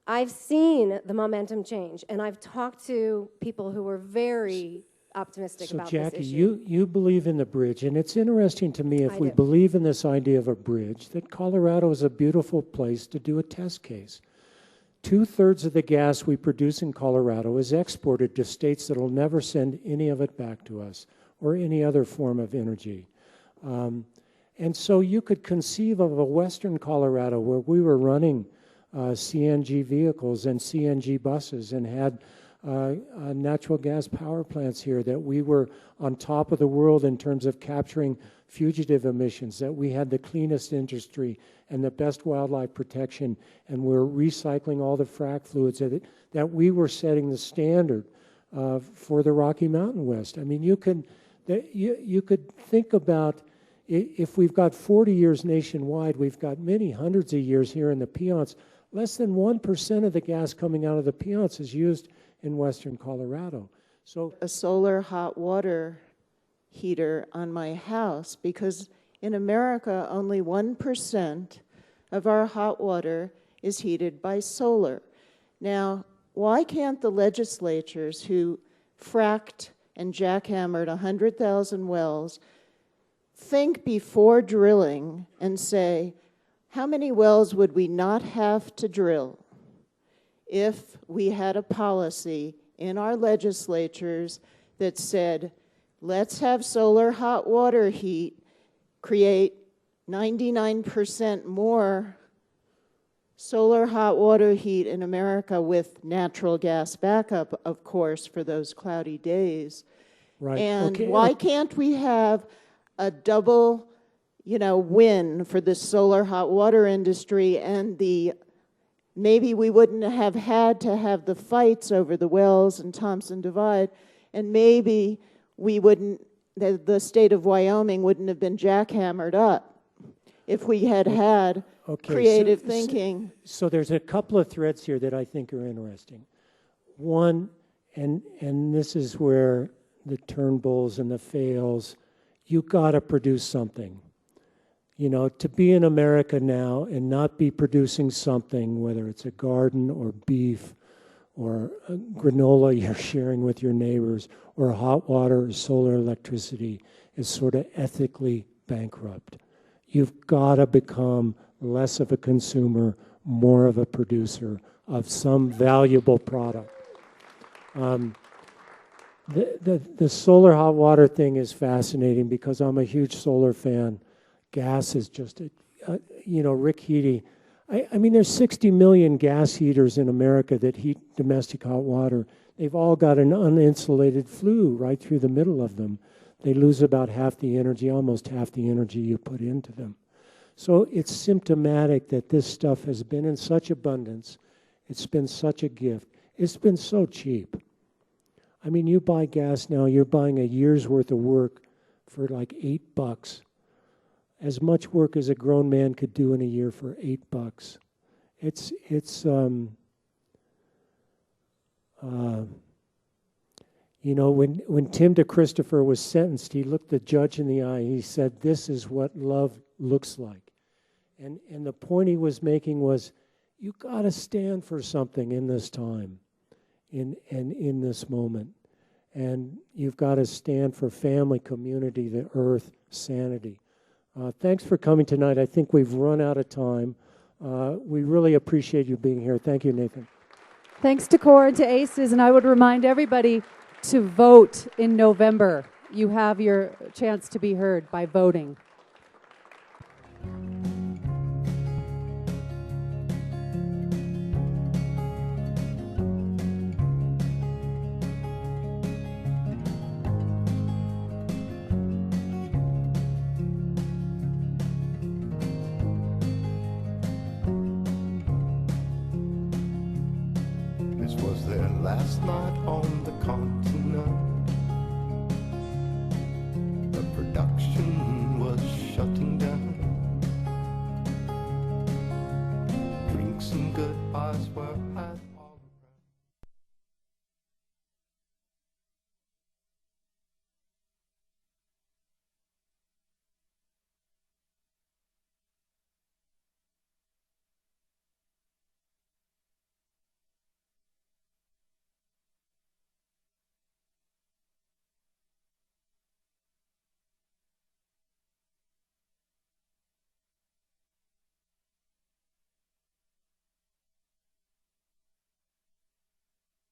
I've seen the momentum change, and I've talked to people who were very optimistic about Jackie, this issue. you believe in the bridge, and it's interesting to me if we believe in this idea of a bridge, that Colorado is a beautiful place to do a test case. 2/3 of the gas we produce in Colorado is exported to states that will never send any of it back to us or any other form of energy. And so you could conceive of a western Colorado where we were running CNG vehicles and CNG buses and had natural gas power plants here, that we were on top of the world in terms of capturing fugitive emissions, that we had the cleanest industry and the best wildlife protection, and we're recycling all the frac fluids, that we were setting the standard for the Rocky Mountain West. I mean, you could think about, if we've got 40 years nationwide, we've got many hundreds of years here in the Piceance. Less than 1% of the gas coming out of the Piceance is used in western Colorado. So a solar hot water heater on my house, because in America only 1% of our hot water is heated by solar. Now, why can't the legislatures who fracked and jackhammered 100,000 wells think before drilling and say, how many wells would we not have to drill if we had a policy in our legislatures that said, let's have solar hot water heat, create 99% more solar hot water heat in America with natural gas backup, of course, for those cloudy days. Right. And why can't we have a double, win for the solar hot water industry, and maybe we wouldn't have had to have the fights over the wells in Thompson Divide, and maybe we wouldn't, the state of Wyoming wouldn't have been jackhammered up if we had had creative thinking. So there's a couple of threads here that I think are interesting. One, and this is where the Turnbulls and the fails, you got to produce something. To be in America now and not be producing something, whether it's a garden or beef or granola you're sharing with your neighbors or hot water or solar electricity, is sort of ethically bankrupt. You've got to become less of a consumer, more of a producer of some valuable product. The solar hot water thing is fascinating because I'm a huge solar fan. Gas is just, Rick Heaty. I mean, there's 60 million gas heaters in America that heat domestic hot water. They've all got an uninsulated flue right through the middle of them. They lose about half the energy, almost half the energy you put into them. So it's symptomatic that this stuff has been in such abundance. It's been such a gift. It's been so cheap. I mean, you buy gas now, you're buying a year's worth of work for like $8. As much work as a grown man could do in a year for $8. When Tim DeChristopher was sentenced, he looked the judge in the eye. He said, "This is what love looks like." And the point he was making was, you got to stand for something in this time, in this moment. And you've got to stand for family, community, the earth, sanity. Thanks for coming tonight. I think we've run out of time. We really appreciate you being here. Thank you, Nathan. Thanks to CORE and to ACES, and I would remind everybody to vote in November. You have your chance to be heard by voting. This was their last night on the continent. The production was shutting down. Drinks and goodbyes were